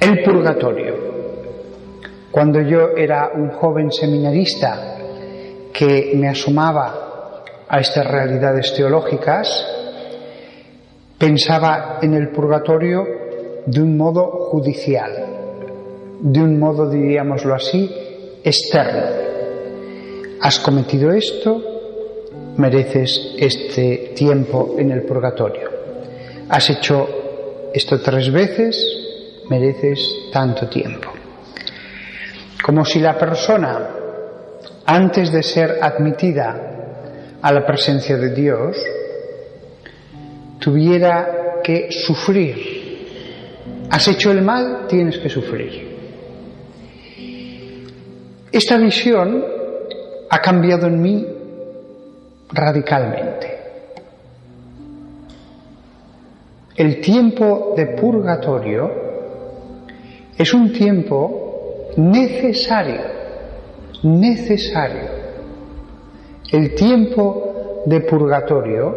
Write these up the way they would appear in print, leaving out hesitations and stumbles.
El purgatorio. Cuando yo era un joven seminarista que me asomaba a estas realidades teológicas, pensaba en el purgatorio de un modo judicial, de un modo, diríamoslo así, externo. Has cometido esto, mereces este tiempo en el purgatorio. Has hecho esto 3 veces, mereces tanto tiempo. Como si la persona, antes de ser admitida a la presencia de Dios, tuviera que sufrir. Has hecho el mal, tienes que sufrir. Esta visión ha cambiado en mí radicalmente. El tiempo de purgatorio es un tiempo necesario. El tiempo de purgatorio,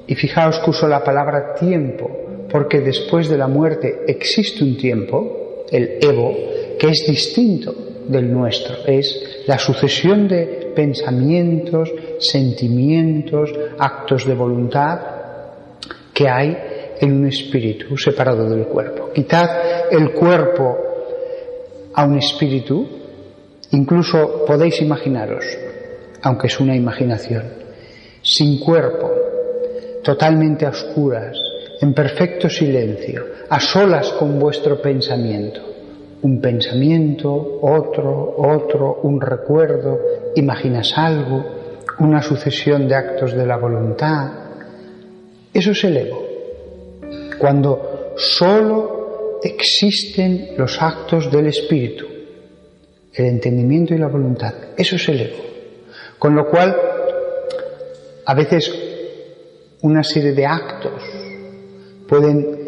y fijaos que uso la palabra tiempo, porque después de la muerte existe un tiempo, el Evo, que es distinto del nuestro, es la sucesión de pensamientos, sentimientos, actos de voluntad que hay en un espíritu separado del cuerpo. Quitad el cuerpo a un espíritu, incluso podéis imaginaros, aunque es una imaginación, sin cuerpo, totalmente a oscuras, en perfecto silencio, a solas con vuestro pensamiento. Un pensamiento, otro, un recuerdo, imaginas algo, una sucesión de actos de la voluntad. Eso es el ego. Cuando solo existen los actos del espíritu, el entendimiento y la voluntad, eso es el ego. Con lo cual, a veces una serie de actos pueden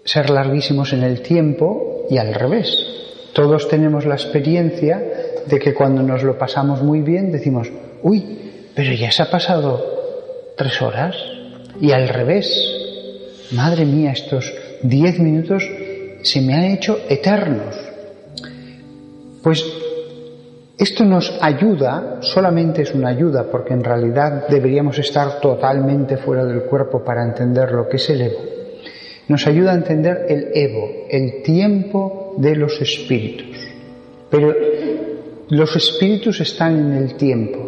ser larguísimos en el tiempo y al revés. Todos tenemos la experiencia de que cuando nos lo pasamos muy bien decimos, uy, pero ya se ha pasado 3 horas, y al revés. Madre mía, estos 10 minutos se me han hecho eternos. Pues esto nos ayuda, solamente es una ayuda, porque en realidad deberíamos estar totalmente fuera del cuerpo para entender lo que es el ego. Nos ayuda a entender el ego, el tiempo de los espíritus. Pero los espíritus están en el tiempo.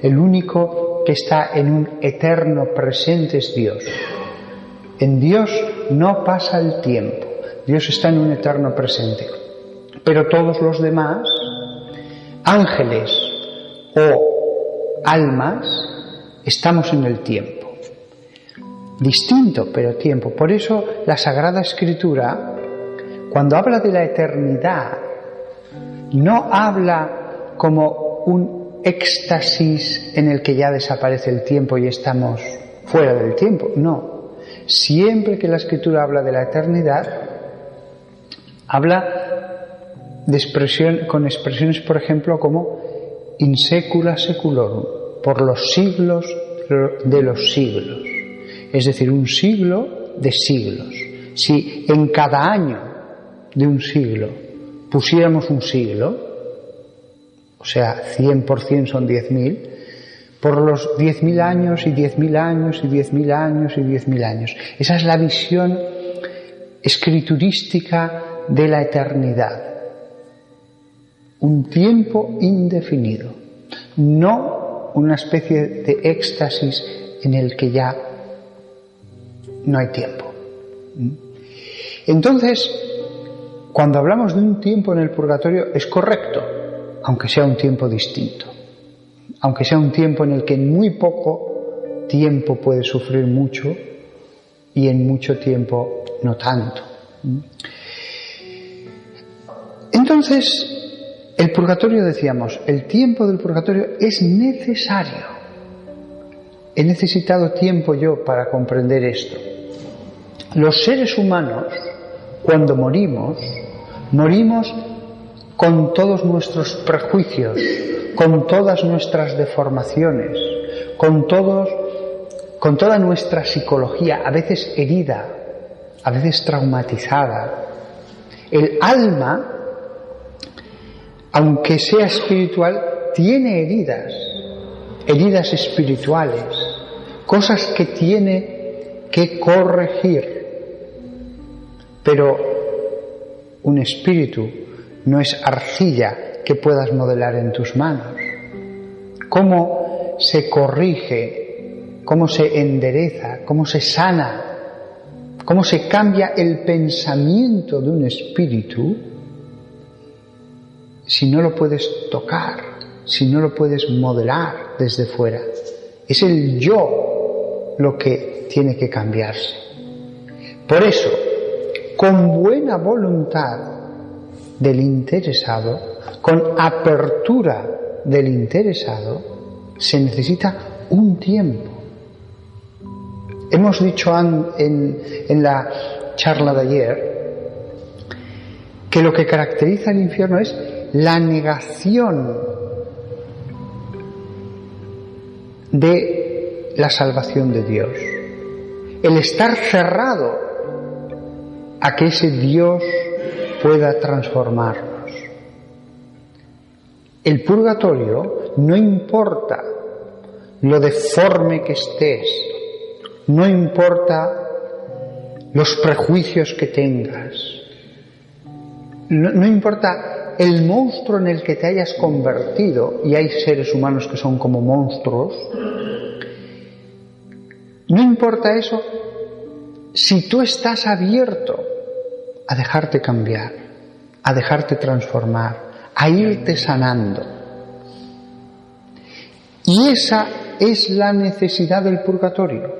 El único que está en un eterno presente es Dios. En Dios no pasa el tiempo. Dios está en un eterno presente. Pero todos los demás, ángeles o almas, estamos en el tiempo. Distinto, pero tiempo. Por eso la Sagrada Escritura, cuando habla de la eternidad, no habla como un éxtasis en el que ya desaparece el tiempo y estamos fuera del tiempo. No. Siempre que la Escritura habla de la eternidad, habla con expresiones, por ejemplo, como in secula seculorum, por los siglos de los siglos. Es decir, un siglo de siglos. Si en cada año de un siglo pusiéramos un siglo, o sea, 100% son 10.000, por los 10.000 años y 10.000 años y 10.000 años y 10.000 años. Esa es la visión escriturística de la eternidad. Un tiempo indefinido, no una especie de éxtasis en el que ya no hay tiempo. Entonces, cuando hablamos de un tiempo en el purgatorio, es correcto, aunque sea un tiempo distinto. Aunque sea un tiempo en el que en muy poco tiempo puede sufrir mucho y en mucho tiempo no tanto. Entonces, el purgatorio, decíamos, el tiempo del purgatorio es necesario. He necesitado tiempo yo para comprender esto. Los seres humanos, cuando morimos con todos nuestros prejuicios, con todas nuestras deformaciones, con toda nuestra psicología, a veces herida, a veces traumatizada. El alma, aunque sea espiritual, tiene heridas espirituales, cosas que tiene que corregir. Pero un espíritu no es arcilla que puedas modelar en tus manos. ¿Cómo se corrige? ¿Cómo se endereza? ¿Cómo se sana? ¿Cómo se cambia el pensamiento de un espíritu si no lo puedes tocar, si no lo puedes modelar desde fuera? Es el yo lo que tiene que cambiarse. Por eso, con buena voluntad del interesado, con apertura del interesado, se necesita un tiempo. Hemos dicho en la charla de ayer que lo que caracteriza el infierno es la negación de la salvación de Dios, el estar cerrado a que ese Dios pueda transformarnos. El purgatorio, no importa lo deforme que estés, no importa los prejuicios que tengas, no importa el monstruo en el que te hayas convertido, y hay seres humanos que son como monstruos, no importa eso si tú estás abierto a dejarte cambiar, a dejarte transformar, a irte sanando. Y esa es la necesidad del purgatorio.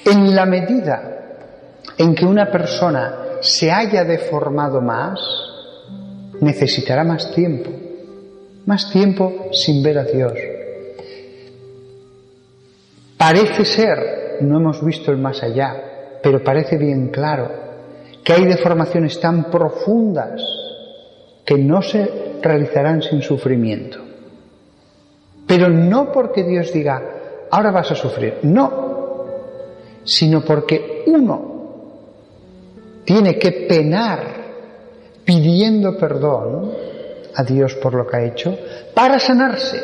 En la medida en que una persona se haya deformado más, necesitará más tiempo sin ver a Dios. Parece ser, no hemos visto el más allá, pero parece bien claro que hay deformaciones tan profundas que no se realizarán sin sufrimiento. Pero no porque Dios diga, ahora vas a sufrir, no, sino porque uno tiene que penar pidiendo perdón a Dios por lo que ha hecho para sanarse.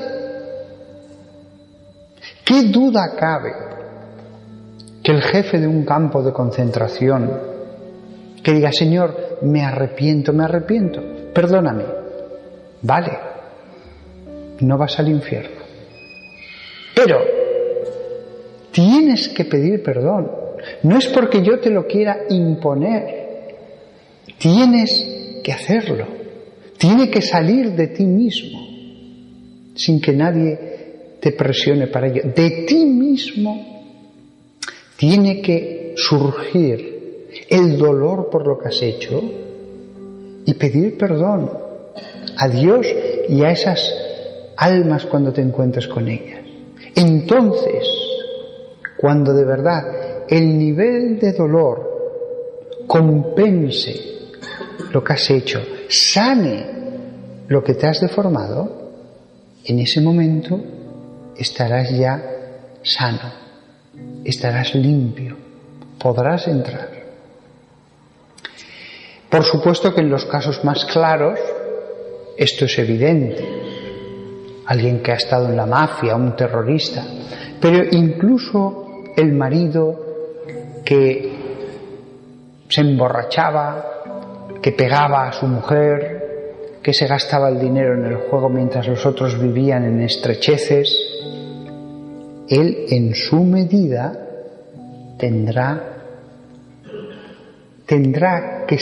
¿Qué duda cabe que el jefe de un campo de concentración que diga, Señor, me arrepiento, perdóname? Vale, no vas al infierno. Pero tienes que pedir perdón. No es porque yo te lo quiera imponer. Tienes que hacerlo. Tiene que salir de ti mismo, sin que nadie te presione para ello. De ti mismo tiene que surgir el dolor por lo que has hecho y pedir perdón a Dios y a esas almas cuando te encuentres con ellas. Entonces, cuando de verdad el nivel de dolor compense lo que has hecho, sane lo que te has deformado, en ese momento estarás ya sano, estarás limpio, podrás entrar. Por supuesto que en los casos más claros esto es evidente. Alguien que ha estado en la mafia, un terrorista, pero incluso el marido que se emborrachaba, que pegaba a su mujer, que se gastaba el dinero en el juego mientras los otros vivían en estrecheces, él en su medida tendrá que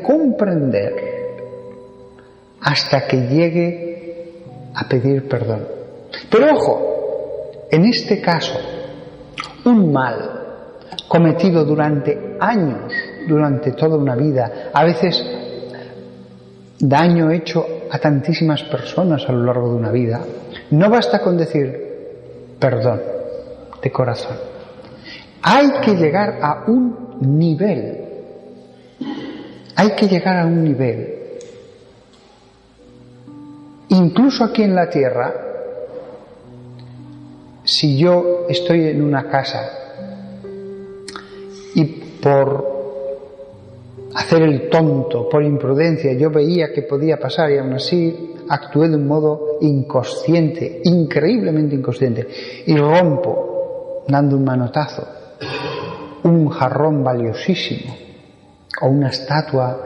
comprender hasta que llegue a pedir perdón. Pero ojo, en este caso, un mal cometido durante años, durante toda una vida, a veces daño hecho a tantísimas personas a lo largo de una vida, no basta con decir perdón de corazón. Hay que llegar a un nivel. Incluso aquí en la tierra, si yo estoy en una casa y por hacer el tonto por imprudencia. Yo veía que podía pasar y aún así actué de un modo inconsciente, increíblemente inconsciente, y rompo dando un manotazo un jarrón valiosísimo o una estatua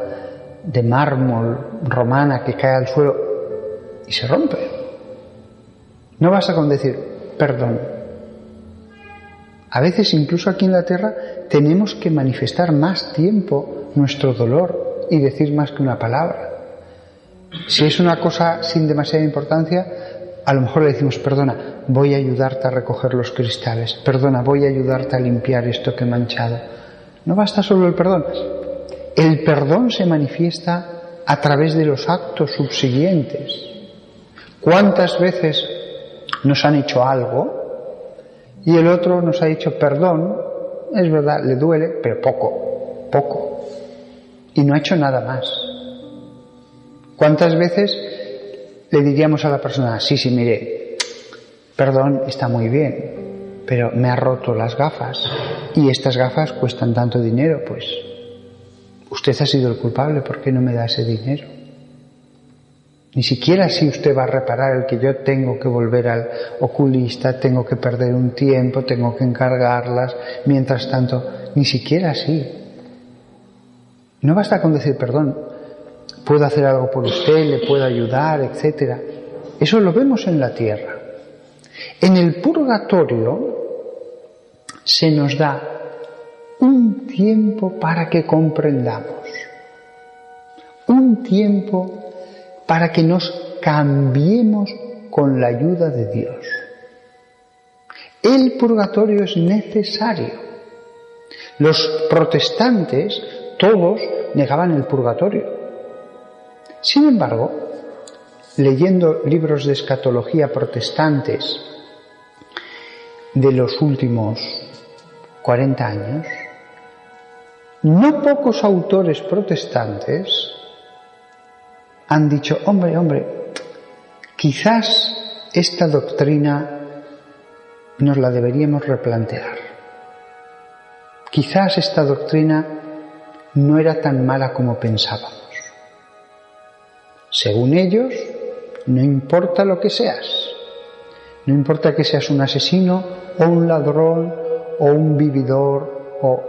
de mármol romana que cae al suelo y se rompe. No basta con decir perdón. A veces, incluso aquí en la tierra, tenemos que manifestar más tiempo nuestro dolor y decir más que una palabra. Si es una cosa sin demasiada importancia, a lo mejor le decimos, perdona, voy a ayudarte a recoger los cristales, perdona, voy a ayudarte a limpiar esto que he manchado. No basta solo el perdón. El perdón se manifiesta a través de los actos subsiguientes. ¿Cuántas veces nos han hecho algo y el otro nos ha dicho perdón? Es verdad, le duele, pero poco, y no ha hecho nada más. ¿Cuántas veces le diríamos a la persona, sí, mire, perdón, está muy bien, pero me ha roto las gafas y estas gafas cuestan tanto dinero? Pues usted ha sido el culpable, ¿por qué no me da ese dinero? Ni siquiera si usted va a reparar el que yo tengo que volver al oculista, tengo que perder un tiempo, tengo que encargarlas, mientras tanto, ni siquiera así. No basta con decir perdón, puedo hacer algo por usted, le puedo ayudar, etc. Eso lo vemos en la tierra. En el purgatorio se nos da un tiempo para que comprendamos, un tiempo para que nos cambiemos con la ayuda de Dios. El purgatorio es necesario. Los protestantes todos negaban el purgatorio. Sin embargo, leyendo libros de escatología protestantes de los últimos 40 años, no pocos autores protestantes han dicho, hombre, quizás esta doctrina nos la deberíamos replantear. Quizás esta doctrina no era tan mala como pensábamos. Según ellos, no importa lo que seas. No importa que seas un asesino o un ladrón o un vividor o...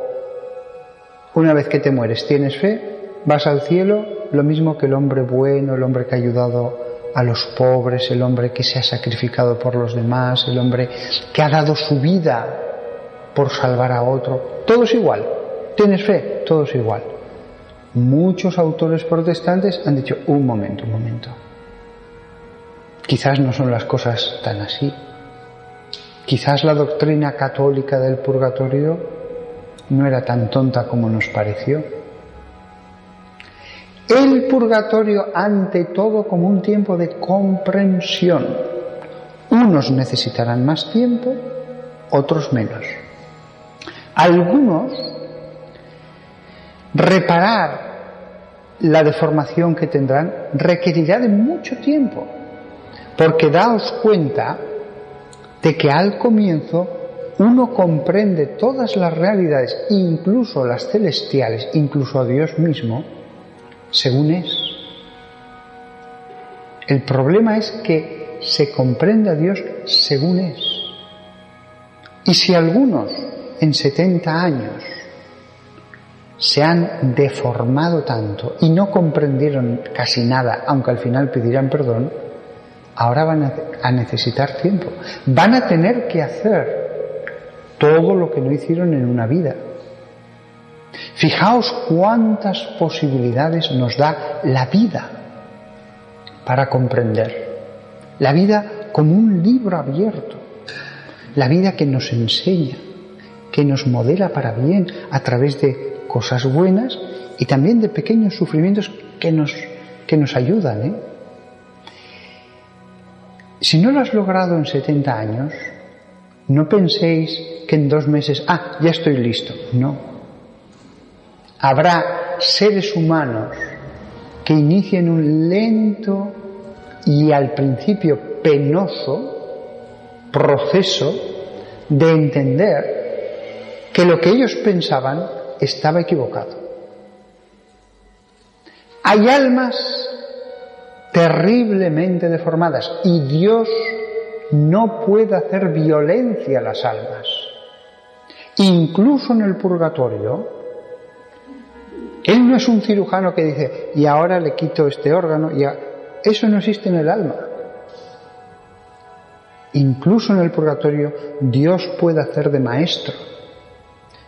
Una vez que te mueres, tienes fe, vas al cielo, lo mismo que el hombre bueno, el hombre que ha ayudado a los pobres, el hombre que se ha sacrificado por los demás, el hombre que ha dado su vida por salvar a otro. Todo es igual. ¿Tienes fe? Todo es igual. Muchos autores protestantes han dicho, un momento. Quizás no son las cosas tan así. Quizás la doctrina católica del purgatorio no era tan tonta como nos pareció. El purgatorio, ante todo, como un tiempo de comprensión. Unos necesitarán más tiempo, otros menos. Algunos, reparar la deformación que tendrán requerirá de mucho tiempo, porque daos cuenta de que al comienzo uno comprende todas las realidades, incluso las celestiales, incluso a Dios mismo, según es. El problema es que se comprende a Dios según es. Y si algunos en 70 años se han deformado tanto y no comprendieron casi nada, aunque al final pedirán perdón, ahora van a necesitar tiempo. Van a tener que hacer todo lo que no hicieron en una vida. Fijaos cuántas posibilidades nos da la vida para comprender. La vida como un libro abierto. La vida que nos enseña, que nos modela para bien a través de cosas buenas y también de pequeños sufrimientos que nos ayudan. Si no lo has logrado en 70 años, no penséis que en 2 meses, ya estoy listo. No. Habrá seres humanos que inicien un lento y al principio penoso proceso de entender que lo que ellos pensaban estaba equivocado. Hay almas terriblemente deformadas y Dios no puede hacer violencia a las almas. Incluso en el purgatorio, Él no es un cirujano que dice, y ahora le quito este órgano, eso no existe en el alma. Incluso en el purgatorio, Dios puede hacer de maestro.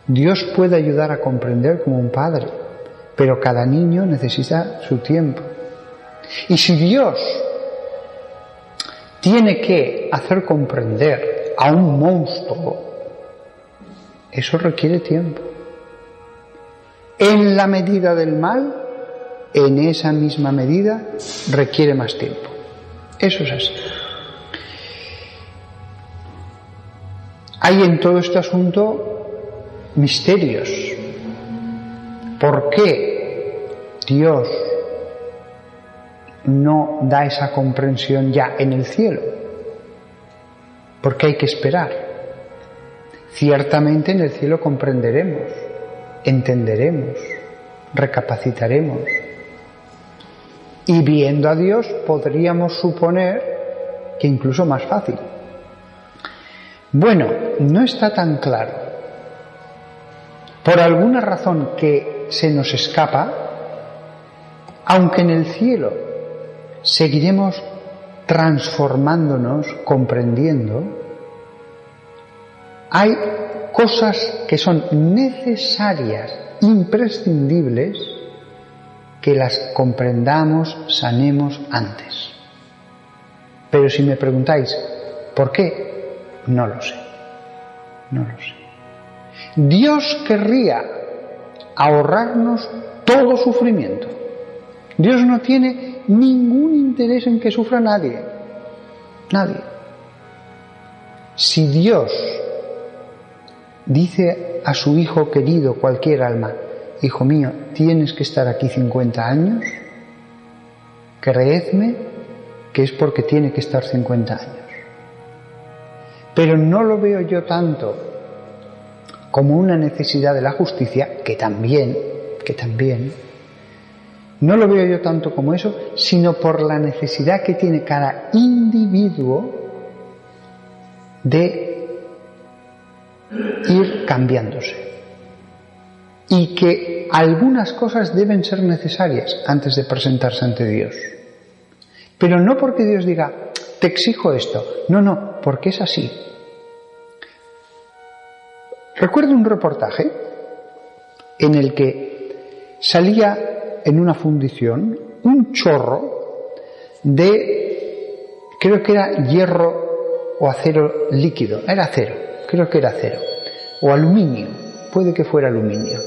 Dios puede ayudar a comprender como un padre, pero cada niño necesita su tiempo. Y si Dios tiene que hacer comprender a un monstruo, eso requiere tiempo. En la medida del mal, en esa misma medida, requiere más tiempo. Eso es así. Hay en todo este asunto misterios. ¿Por qué Dios no da esa comprensión ya en el cielo? Porque hay que esperar. Ciertamente en el cielo comprenderemos, entenderemos, recapacitaremos. Y viendo a Dios podríamos suponer que incluso más fácil. Bueno, no está tan claro. Por alguna razón que se nos escapa, aunque en el cielo seguiremos transformándonos, comprendiendo, hay cosas que son necesarias, imprescindibles, que las comprendamos, sanemos antes. Pero si me preguntáis, ¿por qué? No lo sé. No lo sé. Dios querría ahorrarnos todo sufrimiento. Dios no tiene ningún interés en que sufra nadie. Nadie. Si Dios dice a su hijo querido, cualquier alma, hijo mío, tienes que estar aquí 50 años, creedme que es porque tiene que estar 50 años. Pero no lo veo yo tanto como una necesidad de la justicia, que también, no lo veo yo tanto como eso, sino por la necesidad que tiene cada individuo de ir cambiándose. Y que algunas cosas deben ser necesarias antes de presentarse ante Dios. Pero no porque Dios diga, te exijo esto. No, porque es así. Recuerdo un reportaje en el que salía en una fundición un chorro de, creo que era hierro o acero líquido. Era acero, creo que era acero. O aluminio, puede que fuera aluminio.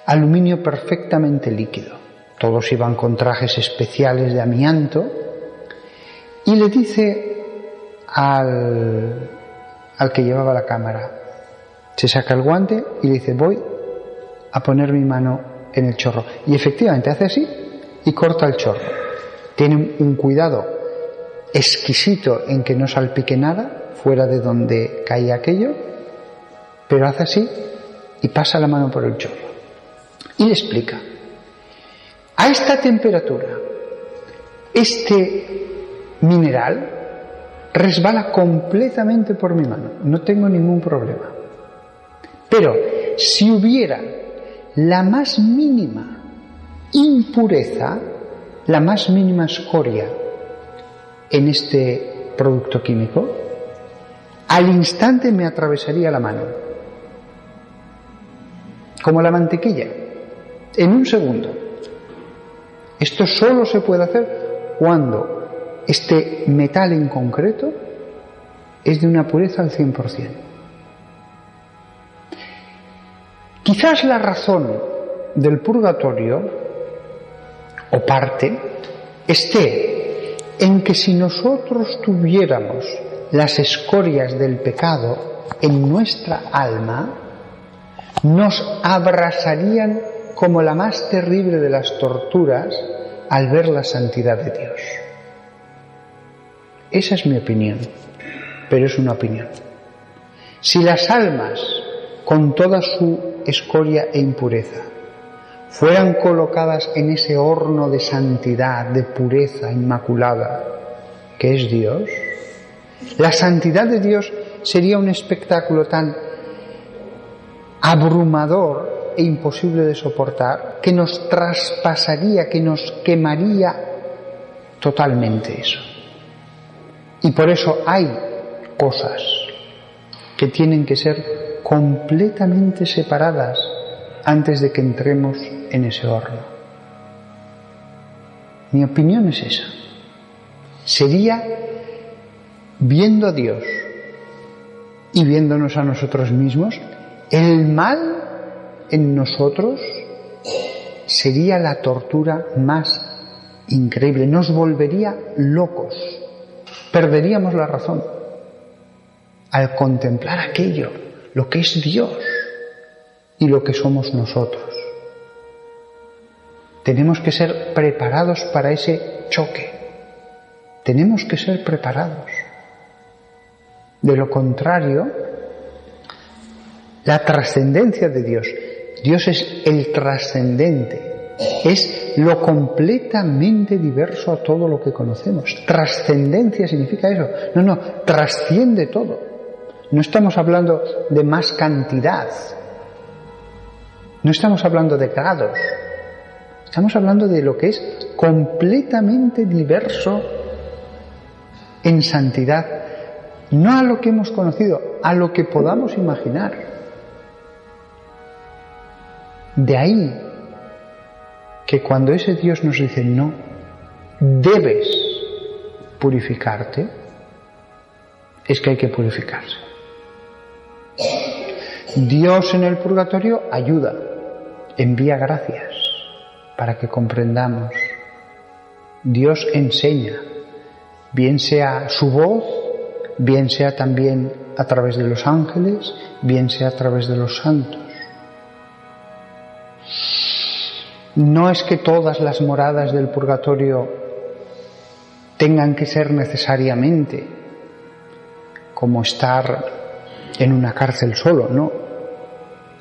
Aluminio perfectamente líquido. Todos iban con trajes especiales de amianto. Y le dice al que llevaba la cámara, se saca el guante y le dice, voy a poner mi mano en el chorro. Y efectivamente hace así y corta el chorro. Tiene un cuidado exquisito en que no salpique nada fuera de donde caía aquello, pero hace así y pasa la mano por el chorro. Y le explica, a esta temperatura, este mineral resbala completamente por mi mano, no tengo ningún problema. Pero si hubiera la más mínima impureza, la más mínima escoria en este producto químico, al instante me atravesaría la mano, como la mantequilla, en un segundo. Esto solo se puede hacer cuando este metal en concreto es de una pureza al 100%. Quizás la razón del purgatorio, o parte, esté en que si nosotros tuviéramos las escorias del pecado en nuestra alma, nos abrasarían como la más terrible de las torturas al ver la santidad de Dios. Esa es mi opinión, pero es una opinión. Si las almas, con toda su escoria e impureza, fueran colocadas en ese horno de santidad, de pureza inmaculada, que es Dios, la santidad de Dios sería un espectáculo tan abrumador e imposible de soportar, que nos traspasaría, que nos quemaría totalmente eso. Y por eso hay cosas que tienen que ser completamente separadas antes de que entremos en ese horno. Mi opinión es esa. Sería, viendo a Dios y viéndonos a nosotros mismos, el mal en nosotros sería la tortura más increíble, nos volvería locos, perderíamos la razón al contemplar aquello, lo que es Dios y lo que somos nosotros. Tenemos que ser preparados para ese choque, tenemos que ser preparados. De lo contrario, la trascendencia de Dios, Dios es el trascendente, es lo completamente diverso a todo lo que conocemos. Trascendencia significa eso. No, trasciende todo. No estamos hablando de más cantidad, no estamos hablando de grados, estamos hablando de lo que es completamente diverso en santidad, no a lo que hemos conocido, a lo que podamos imaginar. De ahí que cuando ese Dios nos dice no, debes purificarte, es que hay que purificarse. Dios en el purgatorio ayuda, envía gracias para que comprendamos. Dios enseña, bien sea su voz, bien sea también a través de los ángeles, bien sea a través de los santos. No es que todas las moradas del purgatorio tengan que ser necesariamente como estar en una cárcel solo, no.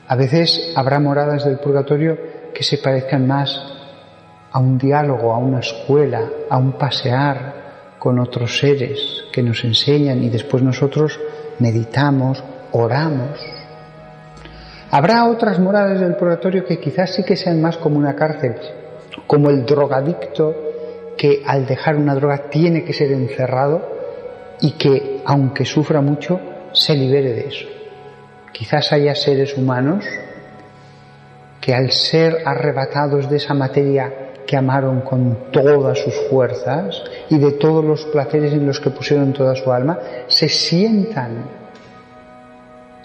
A veces habrá moradas del purgatorio que se parezcan más a un diálogo, a una escuela, a un pasear con otros seres que nos enseñan y después nosotros meditamos, oramos. Habrá otras moradas del purgatorio que quizás sí que sean más como una cárcel, como el drogadicto que al dejar una droga tiene que ser encerrado y que, aunque sufra mucho, se libere de eso. Quizás haya seres humanos que al ser arrebatados de esa materia que amaron con todas sus fuerzas y de todos los placeres en los que pusieron toda su alma, se sientan,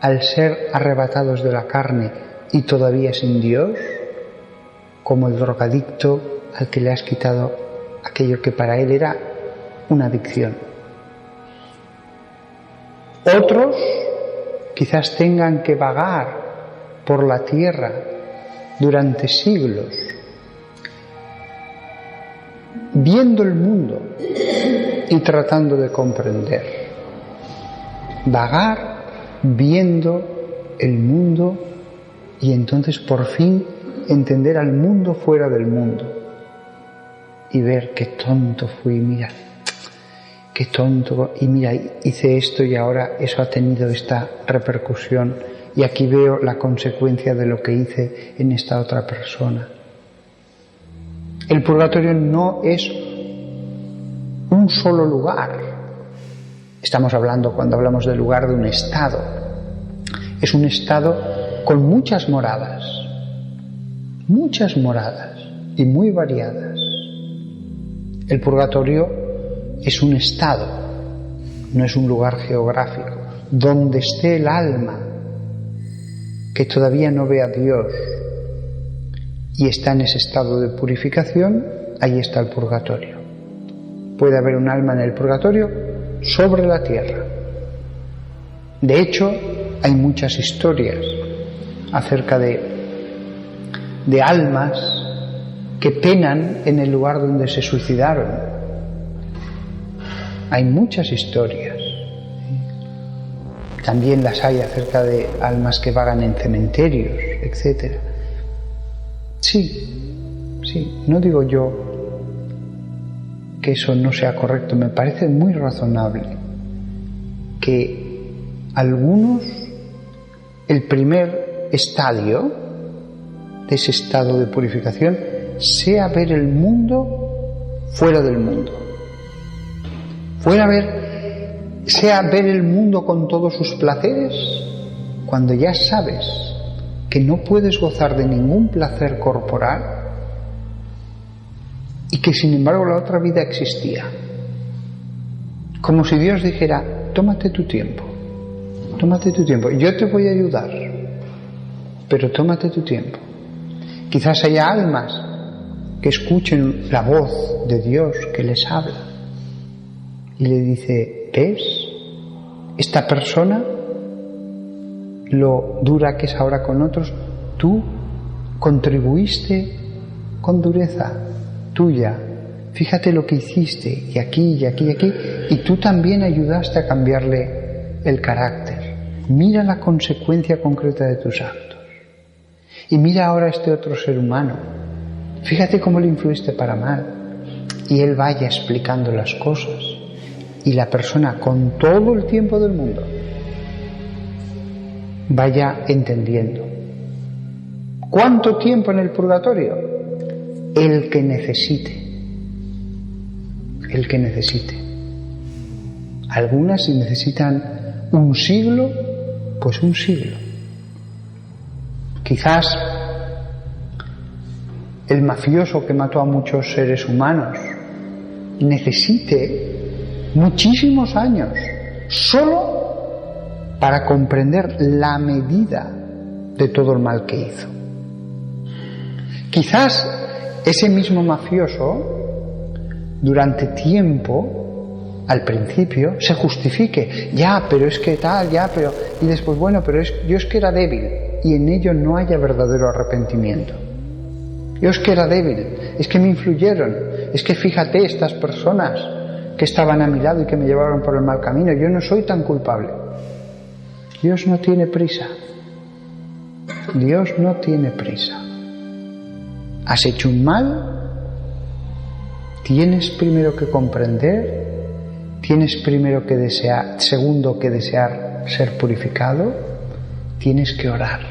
al ser arrebatados de la carne y todavía sin Dios, como el drogadicto al que le has quitado aquello que para él era una adicción. Otros quizás tengan que vagar por la tierra durante siglos, viendo el mundo y tratando de comprender. Vagar viendo el mundo y entonces por fin entender al mundo fuera del mundo y ver qué tonto fui, mira, qué tonto, y mira, hice esto y ahora eso ha tenido esta repercusión y aquí veo la consecuencia de lo que hice en esta otra persona. El purgatorio no es un solo lugar. Estamos hablando, cuando hablamos del lugar, de un estado. Es un estado con muchas moradas y muy variadas. El purgatorio es un estado, no es un lugar geográfico, donde esté el alma que todavía no ve a Dios y está en ese estado de purificación, ahí está el purgatorio. Puede haber un alma en el purgatorio sobre la tierra. De hecho, hay muchas historias acerca de almas que penan en el lugar donde se suicidaron. Hay muchas historias. También las hay acerca de almas que vagan en cementerios, etc. Sí, no digo yo que eso no sea correcto, me parece muy razonable que algunos, el primer estadio de ese estado de purificación sea ver el mundo fuera del mundo, sea ver el mundo con todos sus placeres, cuando ya sabes que no puedes gozar de ningún placer corporal y que sin embargo la otra vida existía. Como si Dios dijera, tómate tu tiempo, yo te voy a ayudar, pero tómate tu tiempo. Quizás haya almas que escuchen la voz de Dios que les habla y le dice, ¿ves? Esta persona, lo dura que es ahora con otros, tú contribuiste con dureza tuya, fíjate lo que hiciste, y aquí, y tú también ayudaste a cambiarle el carácter. Mira la consecuencia concreta de tus actos. Y mira ahora a este otro ser humano, fíjate cómo le influiste para mal. Y él vaya explicando las cosas, y la persona con todo el tiempo del mundo vaya entendiendo. ¿Cuánto tiempo en el purgatorio? El que necesite. Algunas, si necesitan un siglo, pues un siglo. Quizás el mafioso que mató a muchos seres humanos necesite muchísimos años solo para comprender la medida de todo el mal que hizo. Quizás ese mismo mafioso durante tiempo, al principio, se justifique, pero es que tal, y después, pero yo es que era débil, y en ello no haya verdadero arrepentimiento. Yo es que era débil, es que me influyeron, es que fíjate estas personas que estaban a mi lado y que me llevaron por el mal camino, yo no soy tan culpable. Dios no tiene prisa. Has hecho un mal, tienes primero que comprender, tienes primero que desear, segundo que desear ser purificado, tienes que orar.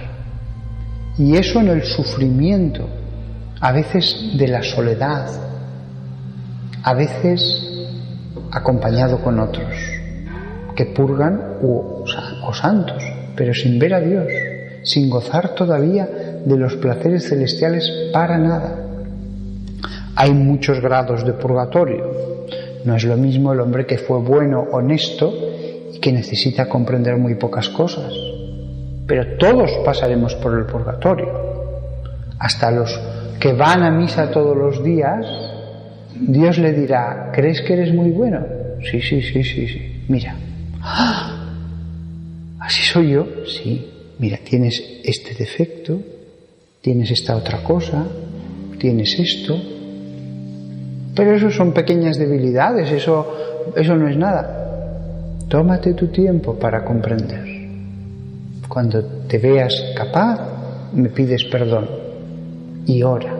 Y eso en el sufrimiento, a veces de la soledad, a veces acompañado con otros que purgan o santos, pero sin ver a Dios, sin gozar todavía de los placeres celestiales para nada. Hay muchos grados de purgatorio. No es lo mismo el hombre que fue bueno, honesto y que necesita comprender muy pocas cosas. Pero todos pasaremos por el purgatorio. Hasta los que van a misa todos los días, Dios le dirá, ¿crees que eres muy bueno? Sí. Mira. ¿Así soy yo? Sí. Mira, tienes este defecto, tienes esta otra cosa, tienes esto. Pero eso son pequeñas debilidades, eso no es nada. Tómate tu tiempo para comprender. Cuando te veas capaz, me pides perdón. Y ora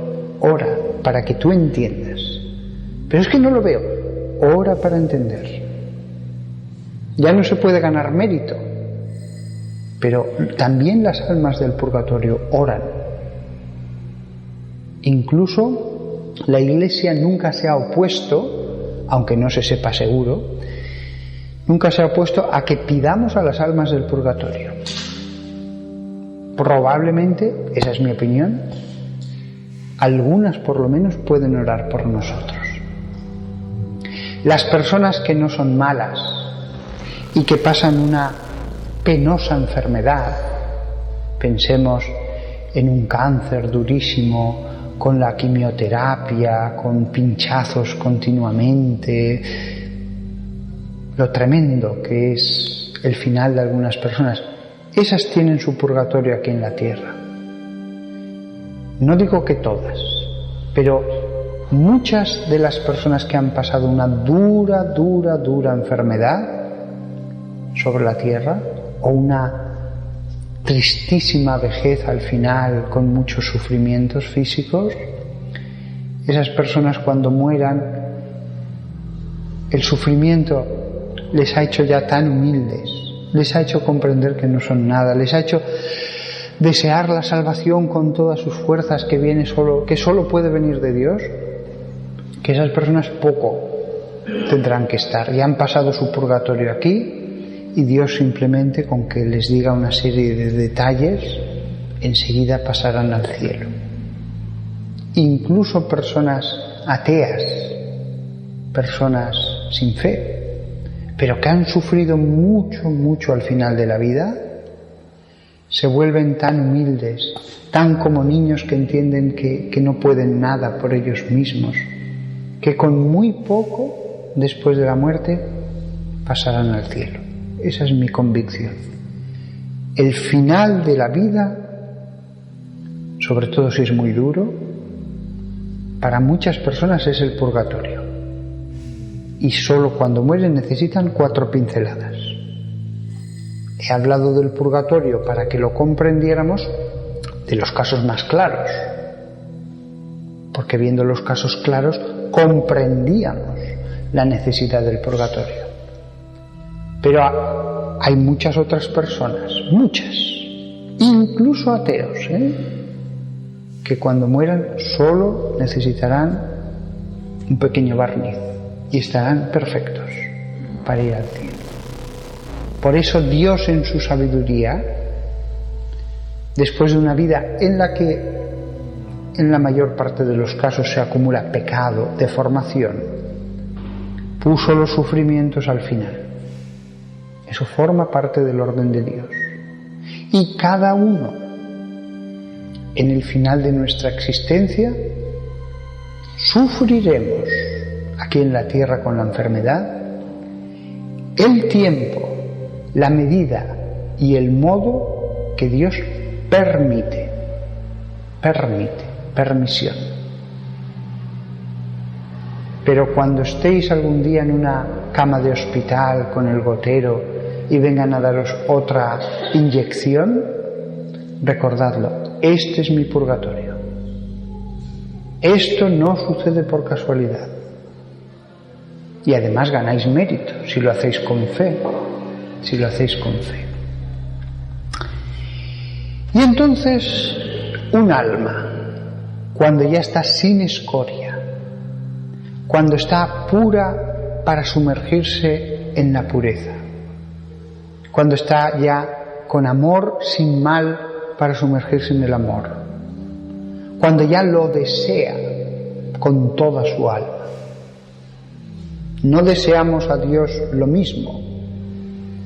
para que tú entiendas. Pero es que no lo veo. Ora para entender. Ya no se puede ganar mérito. Pero también las almas del purgatorio oran. Incluso la Iglesia nunca se ha opuesto, aunque no se sepa seguro, nunca se ha opuesto a que pidamos a las almas del purgatorio. Probablemente, esa es mi opinión, algunas por lo menos pueden orar por nosotros. Las personas que no son malas y que pasan una penosa enfermedad, pensemos en un cáncer durísimo, con la quimioterapia, con pinchazos continuamente, lo tremendo que es el final de algunas personas, esas tienen su purgatorio aquí en la tierra. No digo que todas, pero muchas de las personas que han pasado una dura enfermedad sobre la tierra, o una tristísima vejez al final con muchos sufrimientos físicos, esas personas cuando mueran, el sufrimiento les ha hecho ya tan humildes, les ha hecho comprender que no son nada, les ha hecho desear la salvación con todas sus fuerzas que solo puede venir de Dios, que esas personas poco tendrán que estar. Ya han pasado su purgatorio aquí y Dios simplemente con que les diga una serie de detalles enseguida pasarán al cielo. Incluso personas ateas, personas sin fe, pero que han sufrido mucho al final de la vida, se vuelven tan humildes, tan como niños que entienden que no pueden nada por ellos mismos, que con muy poco después de la muerte pasarán al cielo. Esa es mi convicción. El final de la vida, sobre todo si es muy duro, para muchas personas es el purgatorio. Y solo cuando mueren necesitan 4 pinceladas. He hablado del purgatorio para que lo comprendiéramos de los casos más claros, porque viendo los casos claros comprendíamos la necesidad del purgatorio. Pero hay muchas otras personas, muchas, incluso ateos, que cuando mueran solo necesitarán un pequeño barniz y estarán perfectos para ir al cielo. Por eso Dios en su sabiduría, después de una vida en la que en la mayor parte de los casos se acumula pecado, deformación, puso los sufrimientos al final. Eso forma parte del orden de Dios. Y cada uno, en el final de nuestra existencia, sufriremos aquí en la tierra con la enfermedad el tiempo, la medida y el modo que Dios permite, permisión. Pero cuando estéis algún día en una cama de hospital con el gotero y vengan a daros otra inyección, recordadlo, este es mi purgatorio. Esto no sucede por casualidad. Y además ganáis mérito si lo hacéis con fe. Y entonces, un alma, cuando ya está sin escoria, cuando está pura para sumergirse en la pureza, cuando está ya con amor sin mal para sumergirse en el amor, cuando ya lo desea con toda su alma. No deseamos a Dios lo mismo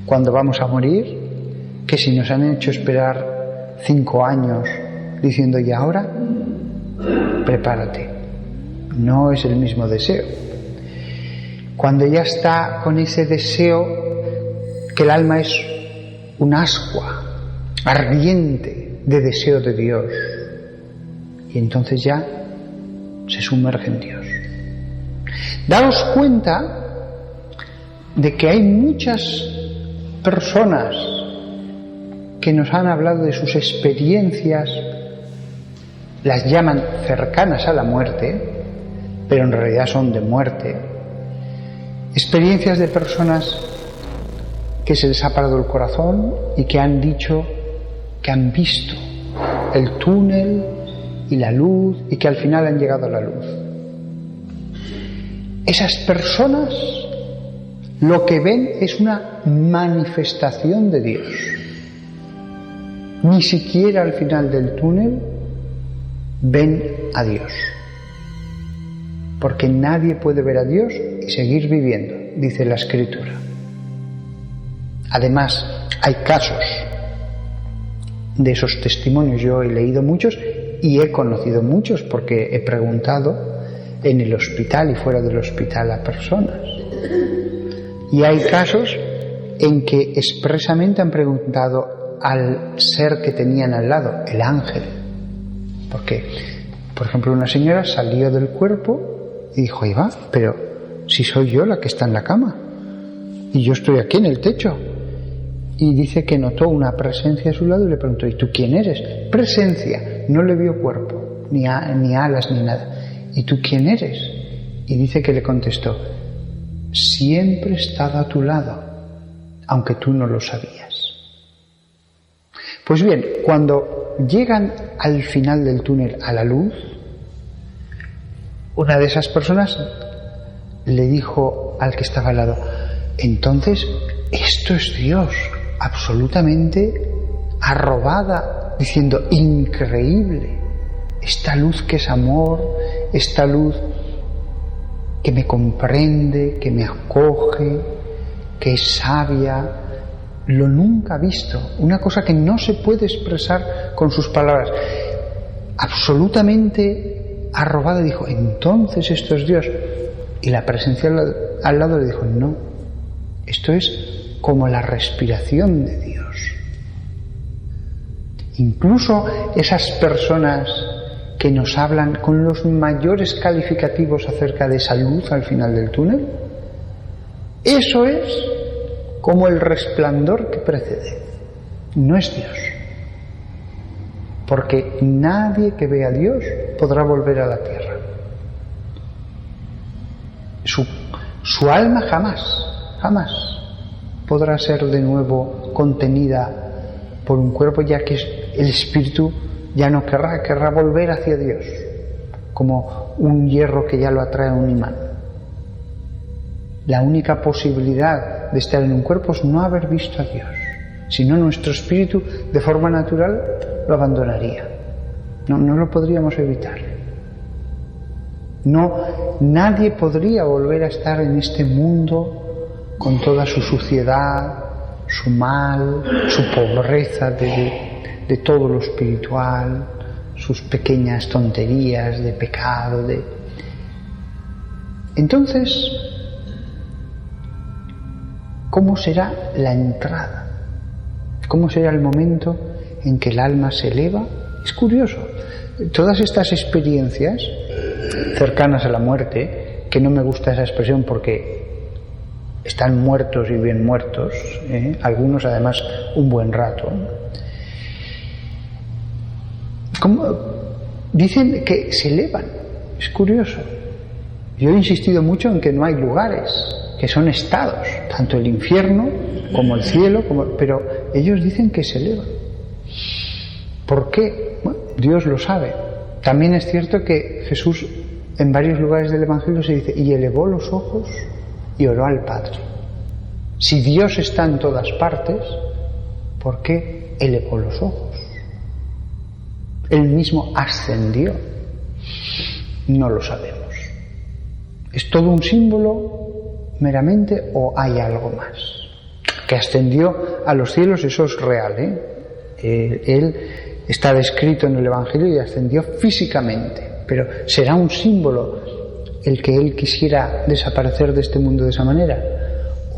cuando vamos a morir que si nos han hecho esperar 5 años diciendo y ahora prepárate. No es el mismo deseo. Cuando ya está con ese deseo que el alma es un ascua ardiente de deseo de Dios, y entonces ya se sumerge en Dios. Daos cuenta de que hay muchas personas que nos han hablado de sus experiencias, las llaman cercanas a la muerte, pero en realidad son de muerte. Experiencias de personas que se les ha parado el corazón y que han dicho que han visto el túnel y la luz y que al final han llegado a la luz. Esas personas lo que ven es una manifestación de Dios. Ni siquiera al final del túnel ven a Dios. Porque nadie puede ver a Dios y seguir viviendo, dice la Escritura. Además, hay casos de esos testimonios. Yo he leído muchos y he conocido muchos porque he preguntado en el hospital y fuera del hospital a personas. Y hay casos en que expresamente han preguntado al ser que tenían al lado, el ángel. Porque, por ejemplo, una señora salió del cuerpo y dijo, Iba, pero si soy yo la que está en la cama y yo estoy aquí en el techo. y dice que notó una presencia a su lado y le preguntó: ¿y tú quién eres? Presencia, no le vio cuerpo, ni alas, ni nada. ¿Y tú quién eres? Y dice que le contestó: siempre he estado a tu lado, aunque tú no lo sabías. Pues bien, cuando llegan al final del túnel, a la luz, una de esas personas le dijo al que estaba al lado: entonces esto es Dios, absolutamente arrobada, diciendo: increíble, esta luz que es amor, esta luz que me comprende, que me acoge, que es sabia, lo nunca visto, una cosa que no se puede expresar con sus palabras, absolutamente arrobada. Dijo: entonces esto es Dios. Y la presencia al lado le dijo: no, esto es como la respiración de Dios. Incluso esas personas que nos hablan con los mayores calificativos acerca de esa luz al final del túnel, eso es como el resplandor que precede. No es Dios, porque nadie que vea a Dios podrá volver a la tierra. Su alma jamás podrá ser de nuevo contenida por un cuerpo, ya que el espíritu ya no querrá volver hacia Dios, como un hierro que ya lo atrae a un imán. La única posibilidad de estar en un cuerpo es no haber visto a Dios, si no nuestro espíritu de forma natural lo abandonaría. No lo podríamos evitar. Nadie podría volver a estar en este mundo con toda su suciedad, su mal, su pobreza de todo lo espiritual, sus pequeñas tonterías de pecado. Entonces, ¿cómo será la entrada? ¿Cómo será el momento en que el alma se eleva? Es curioso. Todas estas experiencias cercanas a la muerte, que no me gusta esa expresión porque están muertos y bien muertos, algunos además un buen rato, dicen que se elevan. Es curioso. Yo he insistido mucho en que no hay lugares, que son estados, tanto el infierno como el cielo, pero ellos dicen que se elevan. ¿Por qué? Bueno, Dios lo sabe. También es cierto que Jesús en varios lugares del Evangelio se dice: y elevó los ojos y oró al Padre. Si Dios está en todas partes, ¿por qué elevó los ojos? Él mismo ascendió. No lo sabemos. ¿Es todo un símbolo meramente o hay algo más? Que ascendió a los cielos, eso es real, Él está descrito en el Evangelio y ascendió físicamente, pero ¿será un símbolo el que Él quisiera desaparecer de este mundo de esa manera?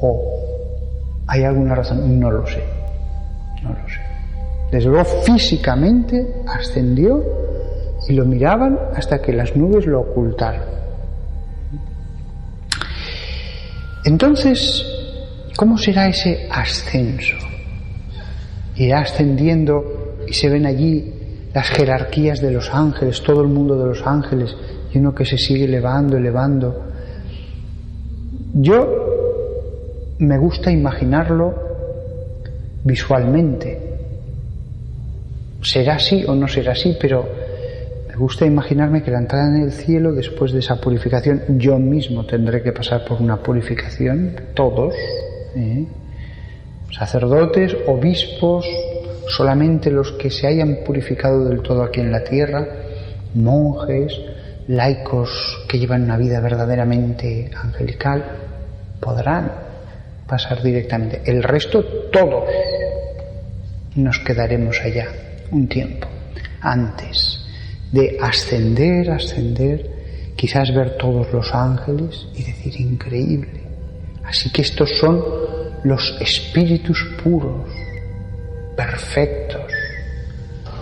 ¿O hay alguna razón? No lo sé. Desde luego físicamente ascendió y lo miraban hasta que las nubes lo ocultaron. Entonces, ¿cómo será ese ascenso? Irá ascendiendo y se ven allí las jerarquías de los ángeles, todo el mundo de los ángeles, y uno que se sigue elevando. Yo me gusta imaginarlo visualmente. Será así o no será así, pero me gusta imaginarme que la entrada en el cielo, después de esa purificación, yo mismo tendré que pasar por una purificación, todos, sacerdotes, obispos, solamente los que se hayan purificado del todo aquí en la tierra, monjes, laicos que llevan una vida verdaderamente angelical, podrán pasar directamente. El resto, todos, nos quedaremos allá un tiempo antes de ascender, quizás ver todos los ángeles y decir: increíble. Así que estos son los espíritus puros, perfectos,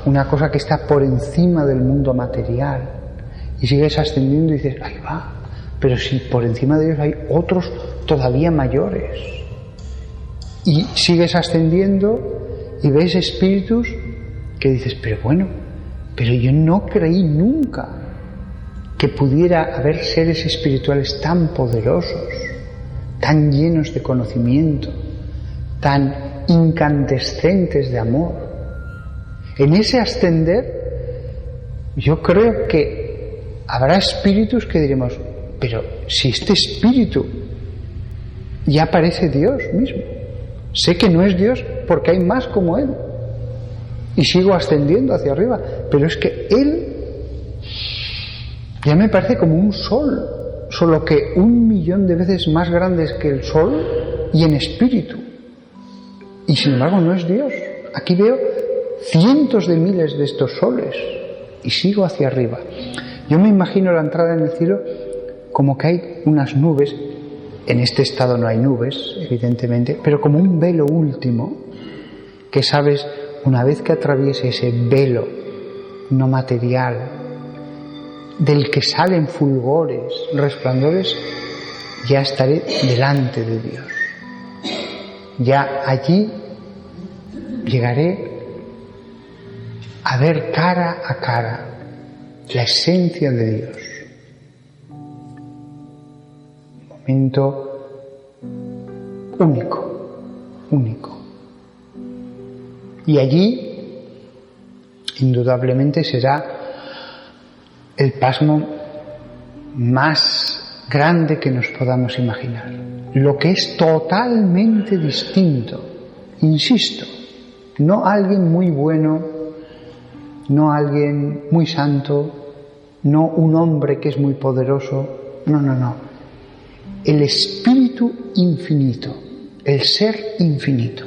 una cosa que está por encima del mundo material, y sigues ascendiendo y dices: ahí va, pero si por encima de ellos hay otros todavía mayores, Y sigues ascendiendo y ves espíritus que dices, pero bueno, pero yo no creí nunca que pudiera haber seres espirituales tan poderosos, tan llenos de conocimiento, tan incandescentes de amor. En ese ascender, yo creo que habrá espíritus que diremos, pero si este espíritu ya parece Dios mismo, sé que no es Dios porque hay más como Él, y sigo ascendiendo hacia arriba, pero es que Él ya me parece como un sol, solo que 1.000.000 de veces más grande que el sol y en espíritu, y sin embargo no es Dios. Aquí veo cientos de miles de estos soles y sigo hacia arriba. Yo me imagino la entrada en el cielo como que hay unas nubes. En este estado no hay nubes, evidentemente, pero como un velo último, que sabes, una vez que atraviese ese velo no material, del que salen fulgores, resplandores, ya estaré delante de Dios. Ya allí llegaré a ver cara a cara la esencia de Dios. Un momento único. Y allí, indudablemente, será el pasmo más grande que nos podamos imaginar. Lo que es totalmente distinto, insisto, no alguien muy bueno, no alguien muy santo, no un hombre que es muy poderoso, no. El espíritu infinito, el ser infinito.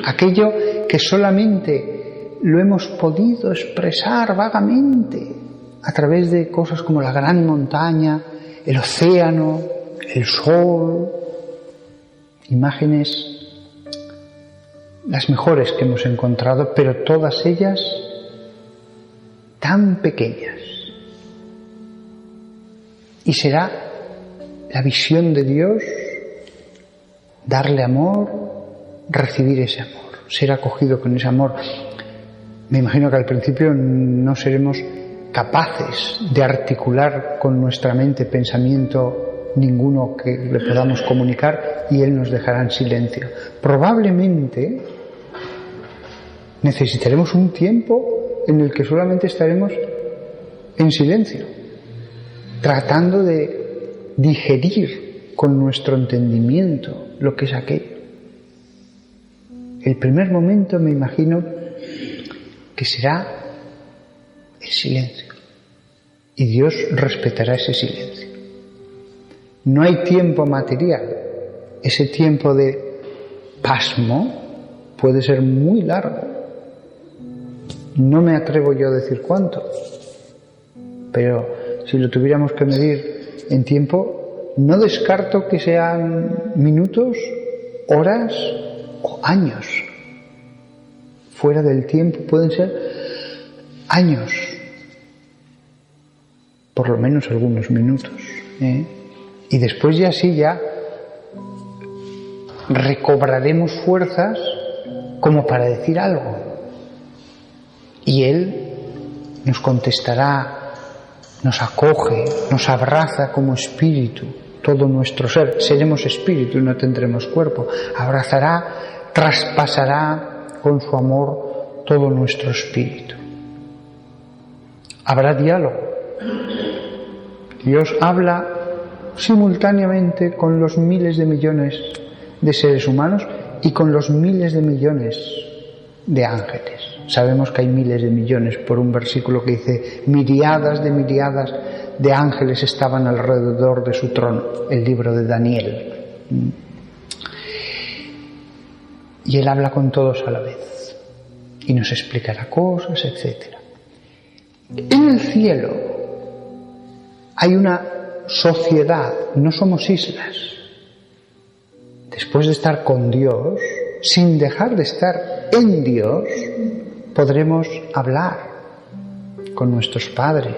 Aquello que solamente lo hemos podido expresar vagamente a través de cosas como la gran montaña, el océano, el sol, imágenes las mejores que hemos encontrado, pero todas ellas tan pequeñas. Y será la visión de Dios, darle amor, recibir ese amor, ser acogido con ese amor. Me imagino que al principio no seremos capaces de articular con nuestra mente pensamiento ninguno que le podamos comunicar, y Él nos dejará en silencio. Probablemente necesitaremos un tiempo en el que solamente estaremos en silencio, tratando de digerir con nuestro entendimiento lo que es aquello. El primer momento me imagino que será el silencio, y Dios respetará ese silencio. No hay tiempo material. Ese tiempo de pasmo puede ser muy largo. No me atrevo yo a decir cuánto, pero si lo tuviéramos que medir en tiempo, no descarto que sean minutos, horas o años. Fuera del tiempo pueden ser años, por lo menos algunos minutos, y después ya recobraremos fuerzas como para decir algo, y Él nos contestará, nos acoge, nos abraza como espíritu, todo nuestro ser. Seremos espíritu y no tendremos cuerpo. Abrazará, traspasará con su amor todo nuestro espíritu. Habrá diálogo. Dios habla simultáneamente con los miles de millones de seres humanos y con los miles de millones de ángeles. Sabemos que hay miles de millones por un versículo que dice miriadas de ángeles estaban alrededor de su trono, el libro de Daniel. Y Él habla con todos a la vez y nos explicará cosas, etc. En el cielo hay una sociedad, no somos islas. Después de estar con Dios, sin dejar de estar en Dios, podremos hablar con nuestros padres,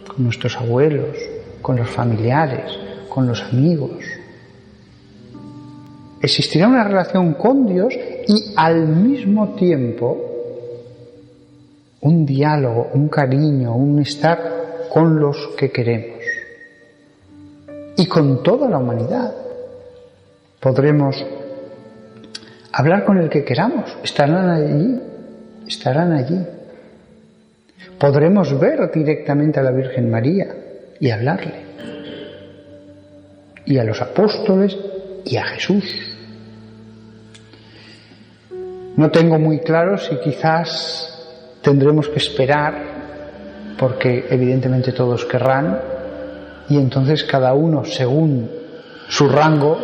con nuestros abuelos, con los familiares, con los amigos. Existirá una relación con Dios y al mismo tiempo un diálogo, un cariño, un estar con los que queremos. Y con toda la humanidad. Podremos hablar con el que queramos. Estarán allí. Podremos ver directamente a la Virgen María y hablarle. Y a los apóstoles y a Jesús. No tengo muy claro si quizás tendremos que esperar, porque evidentemente todos querrán, y entonces cada uno, según su rango,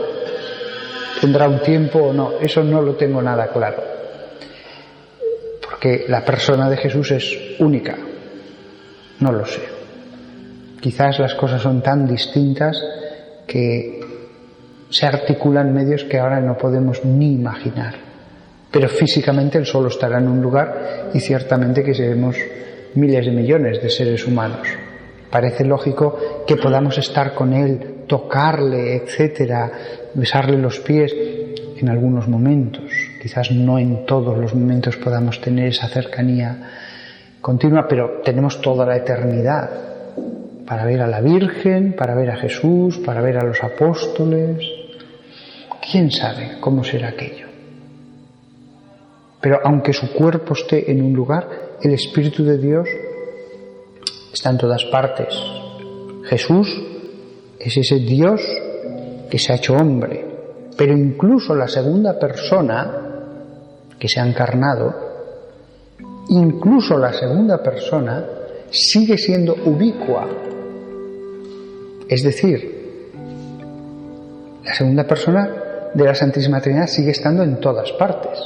tendrá un tiempo o no. Eso no lo tengo nada claro, porque la persona de Jesús es única. No lo sé. Quizás las cosas son tan distintas que se articulan medios que ahora no podemos ni imaginar. Pero físicamente Él solo estará en un lugar, y ciertamente que seremos miles de millones de seres humanos. Parece lógico que podamos estar con Él, tocarle, etcétera, besarle los pies en algunos momentos. Quizás no en todos los momentos podamos tener esa cercanía continua, pero tenemos toda la eternidad para ver a la Virgen, para ver a Jesús, para ver a los apóstoles. ¿Quién sabe cómo será aquello? Pero aunque su cuerpo esté en un lugar, el Espíritu de Dios está en todas partes. Jesús es ese Dios que se ha hecho hombre, pero incluso la segunda persona que se ha encarnado, incluso la segunda persona sigue siendo ubicua. Es decir, la segunda persona de la Santísima Trinidad sigue estando en todas partes,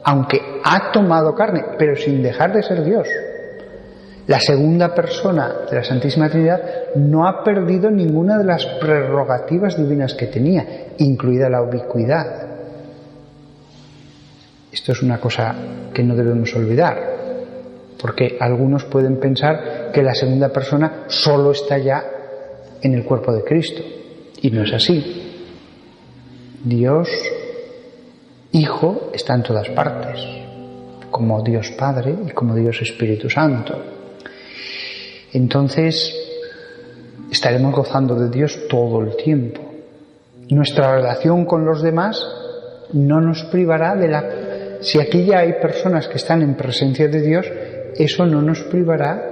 aunque ha tomado carne, pero sin dejar de ser Dios. La segunda persona de la Santísima Trinidad no ha perdido ninguna de las prerrogativas divinas que tenía, incluida la ubicuidad. Esto es una cosa que no debemos olvidar, porque algunos pueden pensar que la segunda persona solo está ya en el cuerpo de Cristo, y no es así. Dios Hijo está en todas partes, como Dios Padre y como Dios Espíritu Santo. Entonces estaremos gozando de Dios todo el tiempo. Nuestra relación con los demás no nos privará de la... Si aquí ya hay personas que están en presencia de Dios, eso no nos privará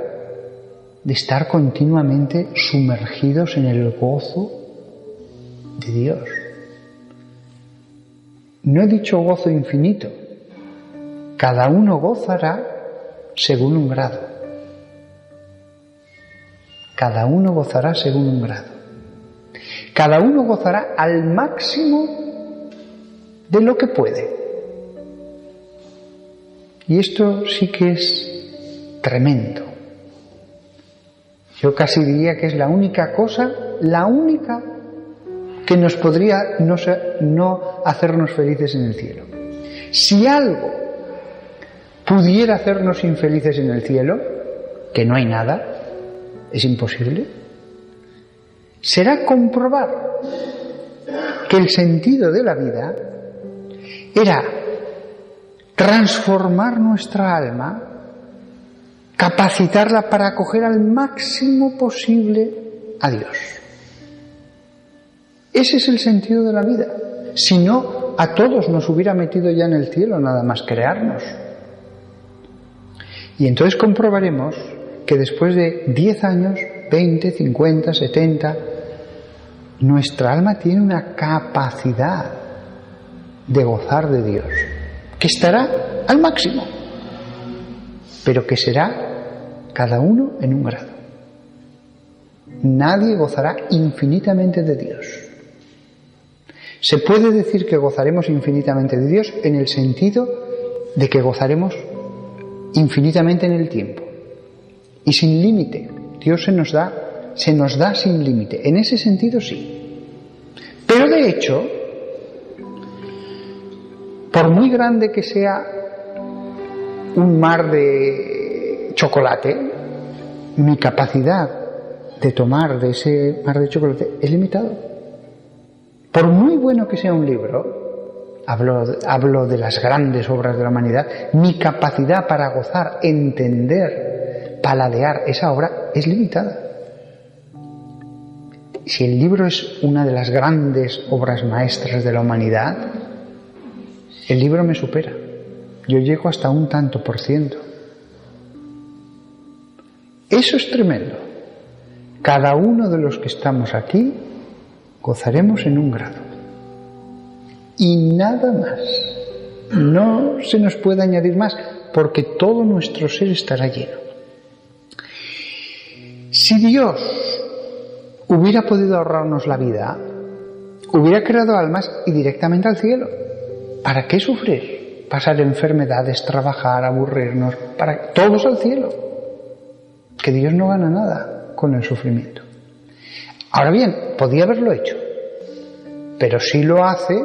de estar continuamente sumergidos en el gozo de Dios. No he dicho gozo infinito. Cada uno gozará según un grado. Cada uno gozará según un grado. Cada uno gozará al máximo de lo que puede. Y esto sí que es tremendo. Yo casi diría que es la única cosa, la única que nos podría no hacernos felices en el cielo. Si algo pudiera hacernos infelices en el cielo, que no hay nada, es imposible, será comprobar que el sentido de la vida era transformar nuestra alma, capacitarla para acoger al máximo posible a Dios. Ese es el sentido de la vida. Si no, a todos nos hubiera metido ya en el cielo nada más crearnos. Y entonces comprobaremos que después de 10 años, 20, 50, 70, nuestra alma tiene una capacidad de gozar de Dios, que estará al máximo, pero que será cada uno en un grado. Nadie gozará infinitamente de Dios. Se puede decir que gozaremos infinitamente de Dios en el sentido de que gozaremos infinitamente en el tiempo y sin límite. Dios se nos da sin límite. En ese sentido sí. Pero de hecho, por muy grande que sea un mar de chocolate, mi capacidad de tomar de ese mar de chocolate es limitado. Por muy bueno que sea un libro, hablo de las grandes obras de la humanidad, mi capacidad para gozar, entender, paladear esa obra es limitada. Si el libro es una de las grandes obras maestras de la humanidad, el libro me supera. Yo llego hasta un tanto por ciento. Eso es tremendo. Cada uno de los que estamos aquí gozaremos en un grado. Y nada más. No se nos puede añadir más, porque todo nuestro ser estará lleno. Si Dios hubiera podido ahorrarnos la vida, hubiera creado almas y directamente al cielo. ¿Para qué sufrir? Pasar enfermedades, trabajar, aburrirnos, para todos al cielo. Que Dios no gana nada con el sufrimiento. Ahora bien, podía haberlo hecho, pero si lo hace,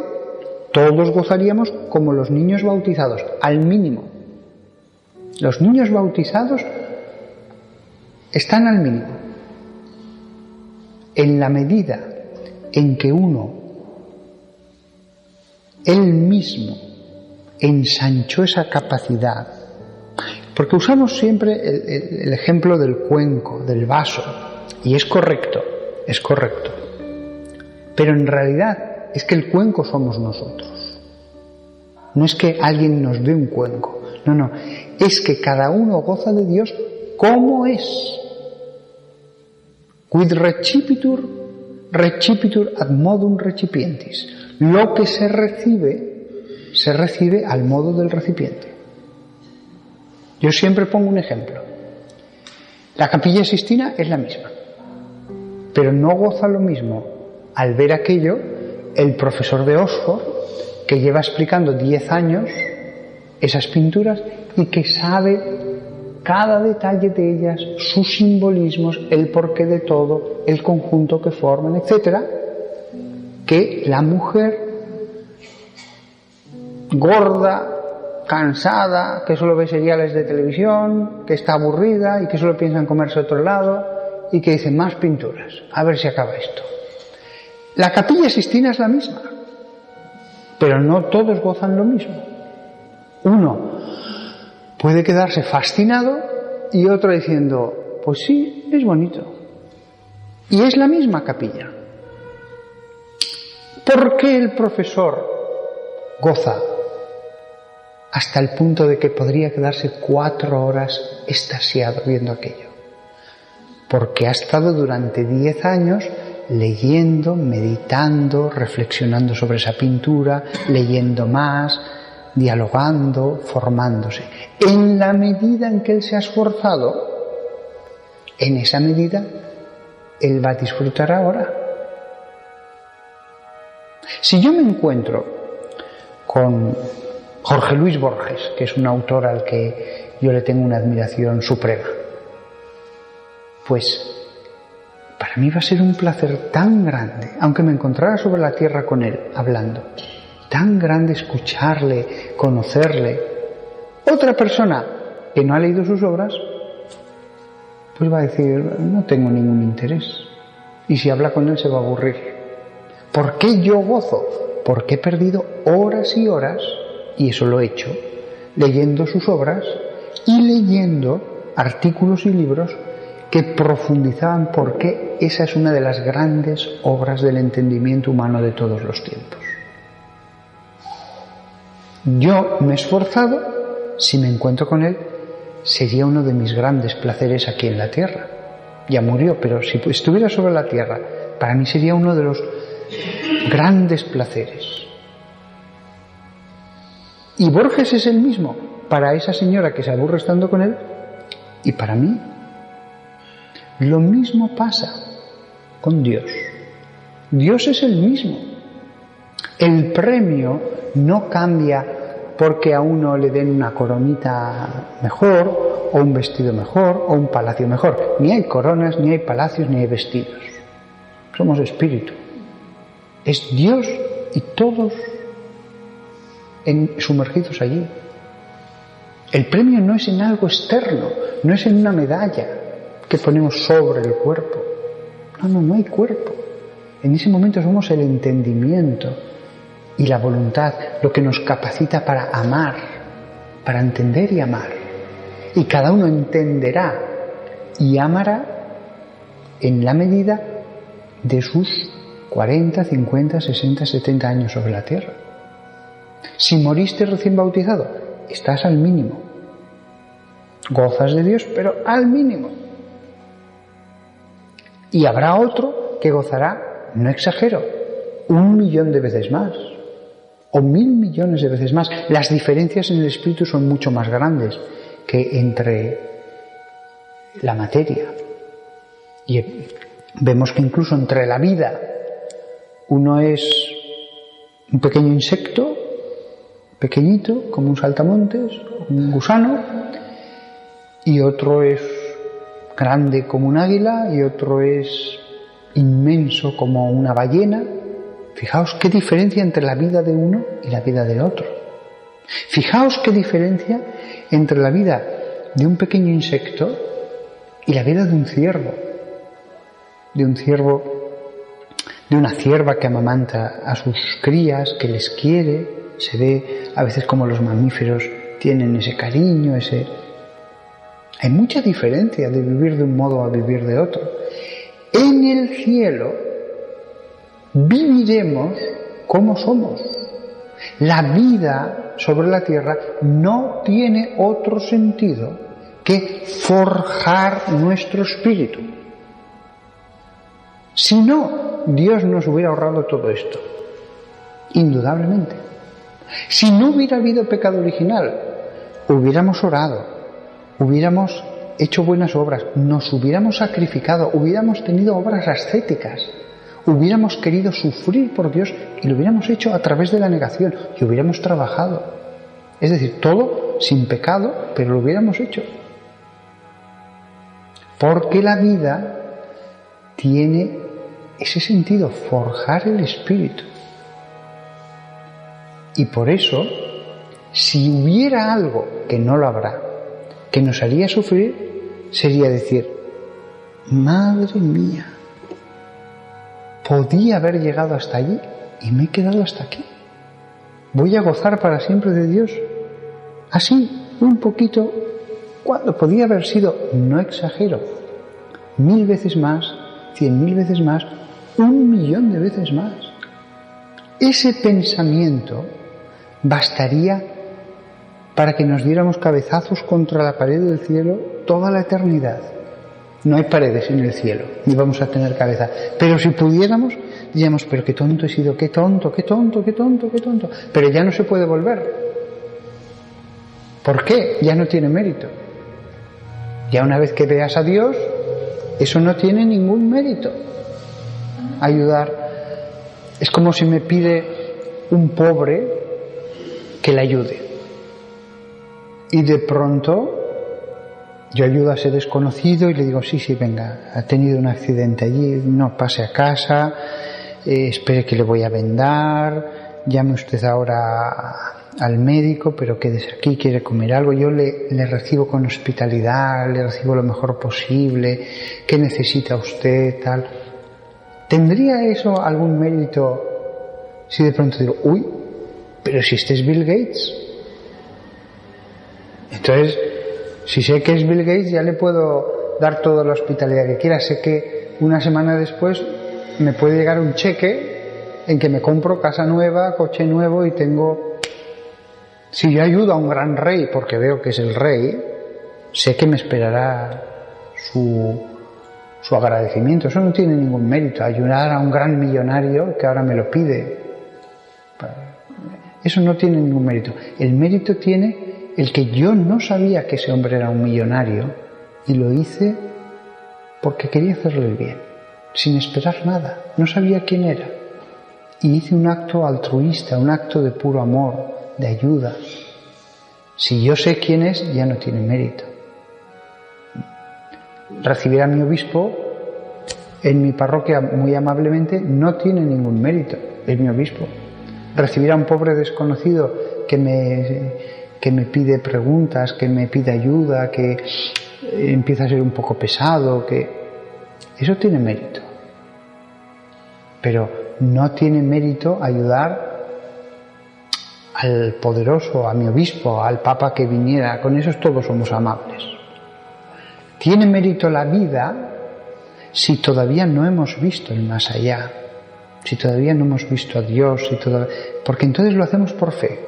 todos gozaríamos como los niños bautizados, al mínimo. Los niños bautizados están al mínimo. En la medida en que él mismo ensanchó esa capacidad, porque usamos siempre el ejemplo del cuenco, del vaso, y es correcto, pero en realidad es que el cuenco somos nosotros. No es que alguien nos dé un cuenco, no, es que cada uno goza de Dios como es. Quid recipitur ad modum recipientis. Lo que se recibe al modo del recipiente. Yo siempre pongo un ejemplo. La Capilla Sixtina es la misma, pero no goza lo mismo al ver aquello el profesor de Oxford, que lleva explicando 10 años esas pinturas y que sabe cada detalle de ellas, sus simbolismos, el porqué de todo, el conjunto que forman, etc., que la mujer gorda, cansada, que solo ve seriales de televisión, que está aburrida y que solo piensa en comerse a otro lado y que dice más pinturas, a ver si acaba esto. La Capilla Sixtina es la misma, pero no todos gozan lo mismo. Uno puede quedarse fascinado y otro diciendo, pues sí, es bonito. Y es la misma capilla. ¿Por qué el profesor goza hasta el punto de que podría quedarse 4 horas extasiado viendo aquello? Porque ha estado durante 10 años leyendo, meditando, reflexionando sobre esa pintura, leyendo más, dialogando, formándose. En la medida en que él se ha esforzado, en esa medida él va a disfrutar ahora. Si yo me encuentro con Jorge Luis Borges, que es un autor al que yo le tengo una admiración suprema, pues para mí va a ser un placer tan grande, aunque me encontrara sobre la tierra con él, hablando, tan grande escucharle, conocerle. Otra persona que no ha leído sus obras, pues va a decir, no tengo ningún interés. Y si habla con él se va a aburrir. ¿Por qué yo gozo? Porque he perdido horas y horas, y eso lo he hecho, leyendo sus obras y leyendo artículos y libros que profundizaban por qué esa es una de las grandes obras del entendimiento humano de todos los tiempos. Yo me he esforzado, si me encuentro con él, sería uno de mis grandes placeres aquí en la tierra. Ya murió, pero si estuviera sobre la tierra, para mí sería uno de los grandes placeres. Y Borges es el mismo para esa señora que se aburre estando con él y para mí. Lo mismo pasa con Dios. Dios es el mismo. El premio no cambia porque a uno le den una coronita mejor, o un vestido mejor, o un palacio mejor. Ni hay coronas, ni hay palacios, ni hay vestidos. Somos espíritu. Es Dios y todos sumergidos allí. El premio no es en algo externo, no es en una medalla que ponemos sobre el cuerpo. No hay cuerpo. En ese momento somos el entendimiento y la voluntad, lo que nos capacita para amar, para entender y amar. Y cada uno entenderá y amará en la medida de sus 40, 50, 60, 70 años sobre la tierra. Si moriste recién bautizado, estás al mínimo. Gozas de Dios, pero al mínimo. Y habrá otro que gozará, no exagero, 1.000.000 de veces más, o 1.000 millones de veces más. Las diferencias en el espíritu son mucho más grandes que entre la materia. Y vemos que incluso entre la vida, uno es un pequeño insecto, pequeñito, como un saltamontes, un gusano, y otro es grande como un águila, y otro es inmenso como una ballena. Fijaos qué diferencia entre la vida de uno y la vida del otro. Fijaos qué diferencia entre la vida de un pequeño insecto y la vida de un ciervo, de una cierva que amamanta a sus crías, que les quiere. Se ve a veces como los mamíferos tienen ese cariño, Hay mucha diferencia de vivir de un modo a vivir de otro. En el cielo viviremos como somos. La vida sobre la tierra no tiene otro sentido que forjar nuestro espíritu. Si no, Dios nos hubiera ahorrado todo esto, indudablemente. Si no hubiera habido pecado original, hubiéramos orado, hubiéramos hecho buenas obras, nos hubiéramos sacrificado, hubiéramos tenido obras ascéticas, hubiéramos querido sufrir por Dios y lo hubiéramos hecho a través de la negación y hubiéramos trabajado. Es decir, todo sin pecado, pero lo hubiéramos hecho. Porque la vida tiene ese sentido, forjar el espíritu. Y por eso, si hubiera algo, que no lo habrá, que nos haría sufrir, sería decir, madre mía, podía haber llegado hasta allí y me he quedado hasta aquí. Voy a gozar para siempre de Dios. Así, un poquito, cuando podía haber sido, no exagero, 1000 veces más, 100.000 veces más, 1.000.000 de veces más. Ese pensamiento bastaría para que nos diéramos cabezazos contra la pared del cielo toda la eternidad. No hay paredes en el cielo, ni vamos a tener cabeza. Pero si pudiéramos, diríamos, pero qué tonto he sido, qué tonto, qué tonto, qué tonto, qué tonto. Pero ya no se puede volver. ¿Por qué? Ya no tiene mérito. Ya una vez que veas a Dios, eso no tiene ningún mérito. Ayudar. Es como si me pide un pobre que le ayude. Y de pronto yo ayudo a ese desconocido y le digo, sí, venga, ha tenido un accidente allí, no, pase a casa, espere que le voy a vendar, llame usted ahora al médico, pero quédese aquí, quiere comer algo. Yo le recibo con hospitalidad, le recibo lo mejor posible, ¿qué necesita usted? Tal. ¿Tendría eso algún mérito si de pronto digo, uy, pero si este es Bill Gates? Entonces, si sé que es Bill Gates, ya le puedo dar toda la hospitalidad que quiera. Sé que una semana después me puede llegar un cheque en que me compro casa nueva, coche nuevo y tengo... Si yo ayudo a un gran rey, porque veo que es el rey, sé que me esperará su agradecimiento. Eso no tiene ningún mérito. Ayudar a un gran millonario que ahora me lo pide, eso no tiene ningún mérito. El mérito tiene el que yo no sabía que ese hombre era un millonario y lo hice porque quería hacerle el bien, sin esperar nada. No sabía quién era y hice un acto altruista, un acto de puro amor, de ayuda. Si yo sé quién es, ya no tiene mérito. Recibir a mi obispo en mi parroquia muy amablemente no tiene ningún mérito, es mi obispo. Recibir a un pobre desconocido que me pide preguntas, que me pide ayuda, que empieza a ser un poco pesado, que eso tiene mérito. Pero no tiene mérito ayudar al poderoso, a mi obispo, al papa que viniera, con esos todos somos amables. Tiene mérito la vida si todavía no hemos visto el más allá, si todavía no hemos visto a Dios, porque entonces lo hacemos por fe,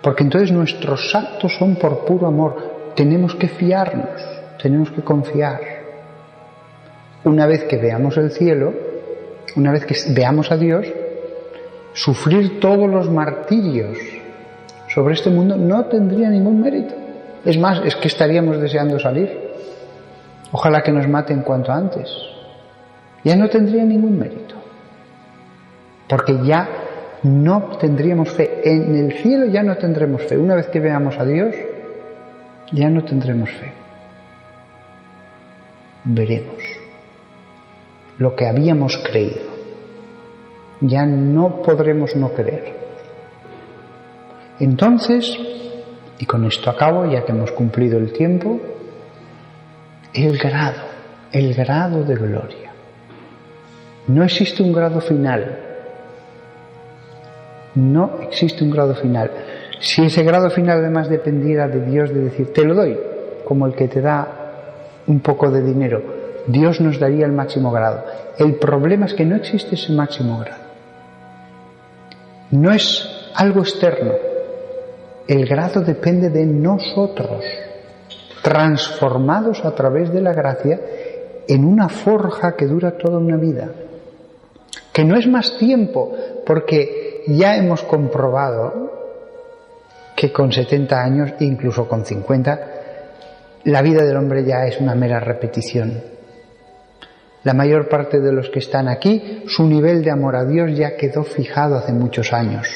porque entonces nuestros actos son por puro amor. Tenemos que fiarnos, tenemos que confiar. Una vez que veamos el cielo, una vez que veamos a Dios, sufrir todos los martirios sobre este mundo no tendría ningún mérito. Es más, es que estaríamos deseando salir. Ojalá que nos maten cuanto antes. Ya no tendría ningún mérito. Porque ya no tendríamos fe. En el cielo ya no tendremos fe. Una vez que veamos a Dios, ya no tendremos fe. Veremos lo que habíamos creído. Ya no podremos no creer. Entonces, y con esto acabo, ya que hemos cumplido el tiempo, el grado de gloria. No existe un grado final. No existe un grado final. Si ese grado final además dependiera de Dios, de decir, te lo doy, como el que te da un poco de dinero, Dios nos daría el máximo grado. El problema es que no existe ese máximo grado. No es algo externo. El grado depende de nosotros, transformados a través de la gracia en una forja que dura toda una vida. Que no es más tiempo, porque ya hemos comprobado que con 70 años, incluso con 50, la vida del hombre ya es una mera repetición. La mayor parte de los que están aquí, su nivel de amor a Dios ya quedó fijado hace muchos años.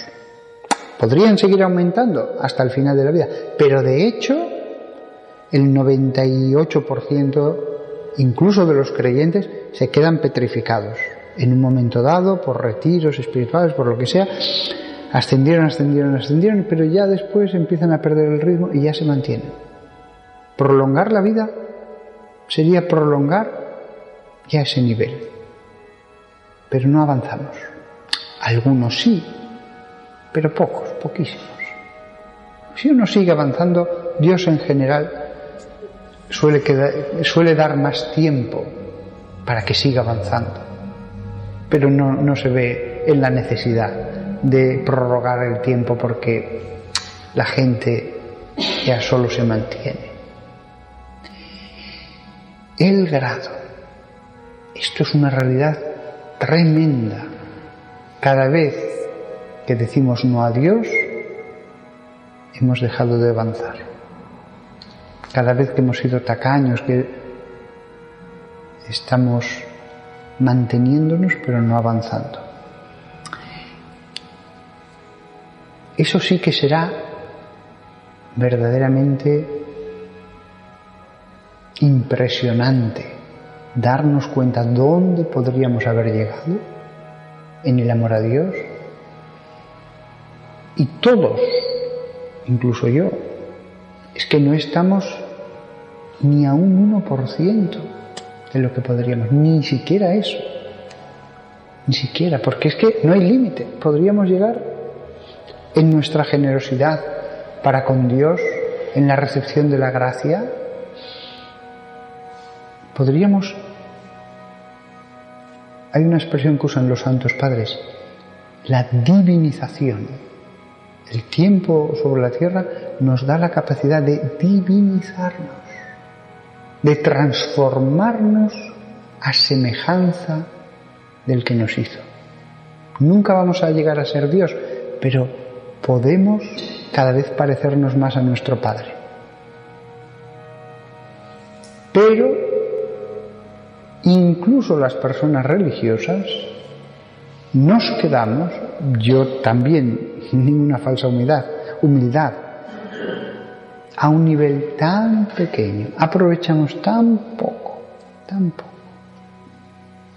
Podrían seguir aumentando hasta el final de la vida, pero de hecho, el 98%, incluso de los creyentes, se quedan petrificados. En un momento dado, por retiros espirituales, por lo que sea, ascendieron, pero ya después empiezan a perder el ritmo y ya se mantienen. Prolongar la vida sería prolongar ya ese nivel, pero no avanzamos. Algunos sí, pero pocos, poquísimos. Si uno sigue avanzando, Dios en general suele dar más tiempo para que siga avanzando, pero no se ve en la necesidad de prorrogar el tiempo porque la gente ya solo se mantiene. El grado. Esto es una realidad tremenda. Cada vez que decimos no a Dios, hemos dejado de avanzar. Cada vez que hemos sido tacaños, que estamos manteniéndonos pero no avanzando. Eso sí que será verdaderamente impresionante, darnos cuenta dónde podríamos haber llegado en el amor a Dios. Y todos, incluso yo, es que no estamos ni a un 1% de lo que podríamos, ni siquiera eso, ni siquiera, porque es que no hay límite. Podríamos llegar en nuestra generosidad para con Dios, en la recepción de la gracia, podríamos. Hay una expresión que usan los santos padres, la divinización. El tiempo sobre la tierra nos da la capacidad de divinizarnos, de transformarnos a semejanza del que nos hizo. Nunca vamos a llegar a ser Dios, pero podemos cada vez parecernos más a nuestro Padre. Pero incluso las personas religiosas nos quedamos, yo también, sin ninguna falsa humildad, a un nivel tan pequeño, aprovechamos tan poco.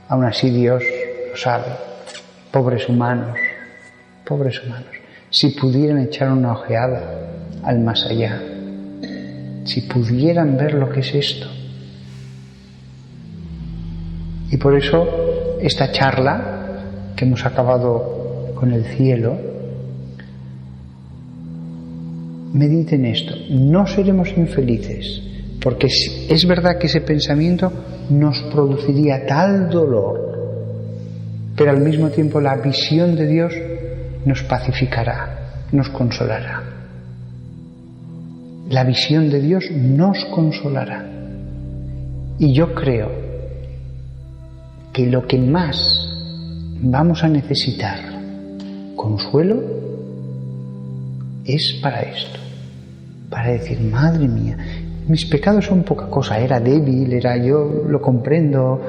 Aún así Dios lo sabe, pobres humanos, si pudieran echar una ojeada al más allá, si pudieran ver lo que es esto. Y por eso esta charla que hemos acabado con el cielo mediten esto, no seremos infelices, porque es verdad que ese pensamiento nos produciría tal dolor, pero al mismo tiempo la visión de Dios nos pacificará, nos consolará. La visión de Dios nos consolará. Y yo creo que lo que más vamos a necesitar consuelo es para esto, para decir, madre mía, mis pecados son poca cosa, era débil, yo lo comprendo,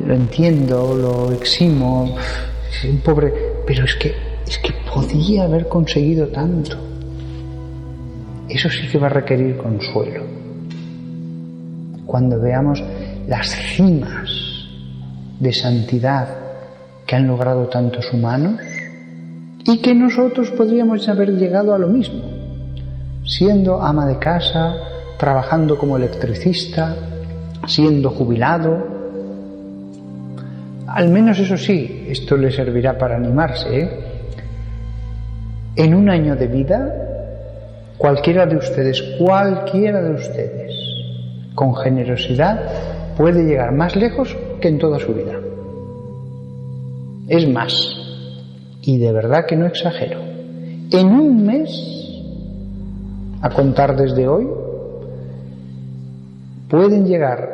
lo entiendo, lo eximo, soy un pobre, pero es que podía haber conseguido tanto. Eso sí que va a requerir consuelo. Cuando veamos las cimas de santidad que han logrado tantos humanos y que nosotros podríamos haber llegado a lo mismo, siendo ama de casa, trabajando como electricista, siendo jubilado. Al menos eso sí, esto le servirá para animarse, En un año de vida, cualquiera de ustedes, con generosidad, puede llegar más lejos que en toda su vida. Es más, y de verdad que no exagero, en un mes, a contar desde hoy, pueden llegar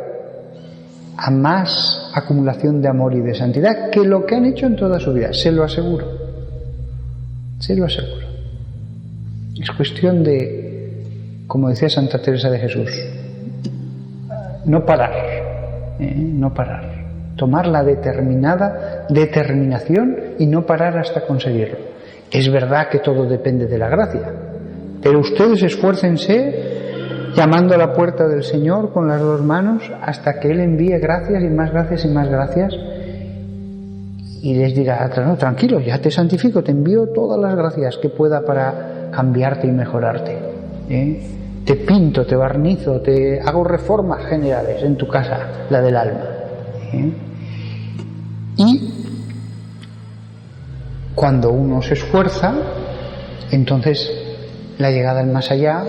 a más acumulación de amor y de santidad que lo que han hecho en toda su vida, se lo aseguro. Se lo aseguro. Es cuestión de, como decía Santa Teresa de Jesús, no parar, no parar. Tomar la determinación y no parar hasta conseguirlo. Es verdad que todo depende de la gracia, pero ustedes esfuércense llamando a la puerta del Señor con las dos manos hasta que Él envíe gracias y más gracias y más gracias. Y les dirá, no, tranquilo, ya te santifico, te envío todas las gracias que pueda para cambiarte y mejorarte. Te pinto, te barnizo, te hago reformas generales en tu casa, la del alma. Y cuando uno se esfuerza, entonces la llegada al más allá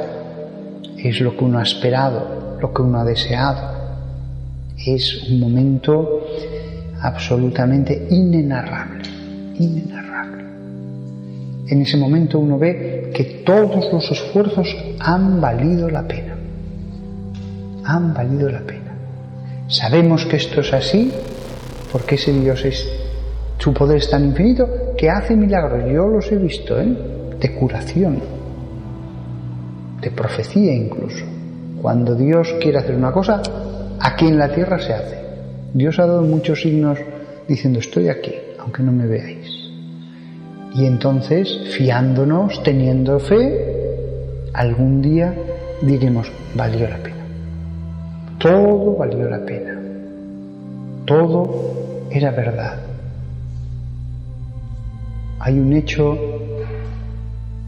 es lo que uno ha esperado, lo que uno ha deseado. Es un momento absolutamente inenarrable. En ese momento uno ve que todos los esfuerzos han valido la pena. Sabemos que esto es así porque ese Dios su poder es tan infinito que hace milagros. Yo los he visto, de curación, de profecía incluso. Cuando Dios quiere hacer una cosa, aquí en la tierra se hace. Dios ha dado muchos signos diciendo, estoy aquí, aunque no me veáis. Y entonces, fiándonos, teniendo fe, algún día diremos, valió la pena. Todo valió la pena. Todo era verdad. Hay un hecho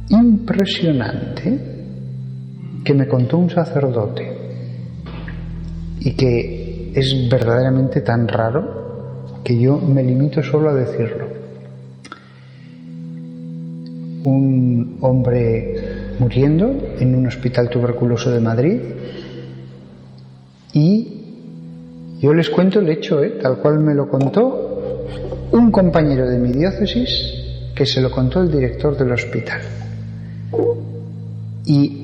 impresionante que me contó un sacerdote y que es verdaderamente tan raro que yo me limito solo a decirlo. Un hombre muriendo en un hospital tuberculoso de Madrid, y yo les cuento el hecho, tal cual me lo contó un compañero de mi diócesis, que se lo contó el director del hospital. Y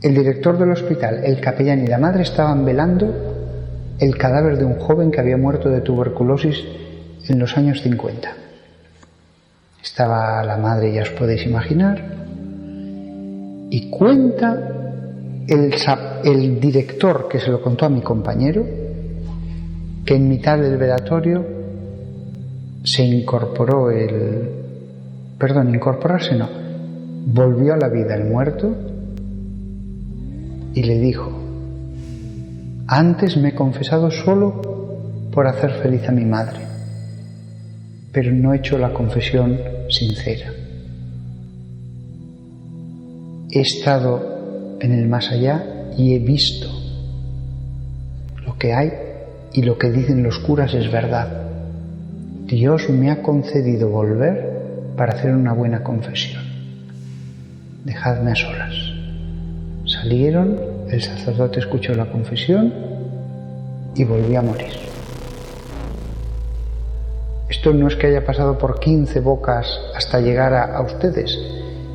el director del hospital, el capellán y la madre estaban velando el cadáver de un joven que había muerto de tuberculosis en los años 50. Estaba la madre, ya os podéis imaginar, y cuenta el director, que se lo contó a mi compañero, que en mitad del velatorio se incorporó volvió a la vida el muerto y le dijo, antes me he confesado solo por hacer feliz a mi madre, pero no he hecho la confesión sincera. He estado en el más allá y he visto lo que hay, y lo que dicen los curas es verdad. Dios me ha concedido volver para hacer una buena confesión. Dejadme a solas. Salieron, el sacerdote escuchó la confesión y volvió a morir. Esto no es que haya pasado por 15 bocas hasta llegar a ustedes.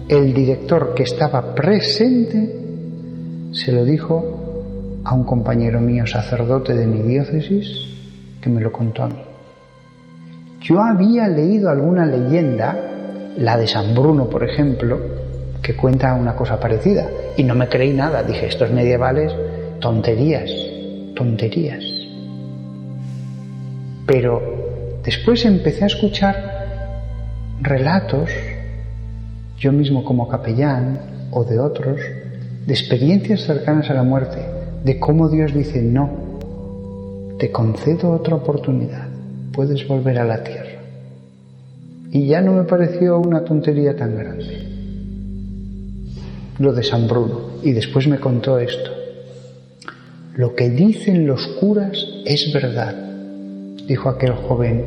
El director, que estaba presente, se lo dijo a un compañero mío, sacerdote de mi diócesis, que me lo contó a mí. Yo había leído alguna leyenda, la de San Bruno, por ejemplo, que cuenta una cosa parecida, y no me creí nada. Dije, estos medievales, tonterías. Pero después empecé a escuchar relatos, yo mismo como capellán o de otros, de experiencias cercanas a la muerte, de cómo Dios dice, no, te concedo otra oportunidad, puedes volver a la tierra. Y ya no me pareció una tontería tan grande lo de San Bruno. Y después me contó esto: lo que dicen los curas es verdad, dijo aquel joven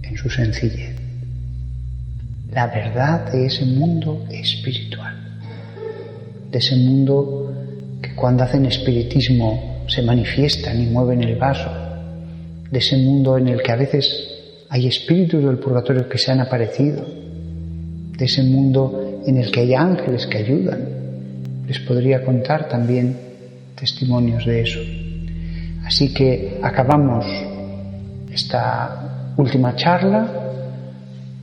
en su sencillez. La verdad de ese mundo espiritual, de ese mundo que cuando hacen espiritismo se manifiestan y mueven el vaso, de ese mundo en el que a veces hay espíritus del purgatorio que se han aparecido, de ese mundo en el que hay ángeles que ayudan. Les podría contar también testimonios de eso. Así que acabamos esta última charla,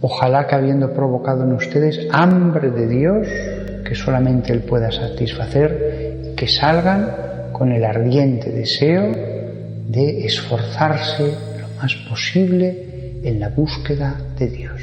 ojalá que habiendo provocado en ustedes hambre de Dios, que solamente Él pueda satisfacer, que salgan con el ardiente deseo de esforzarse lo más posible en la búsqueda de Dios.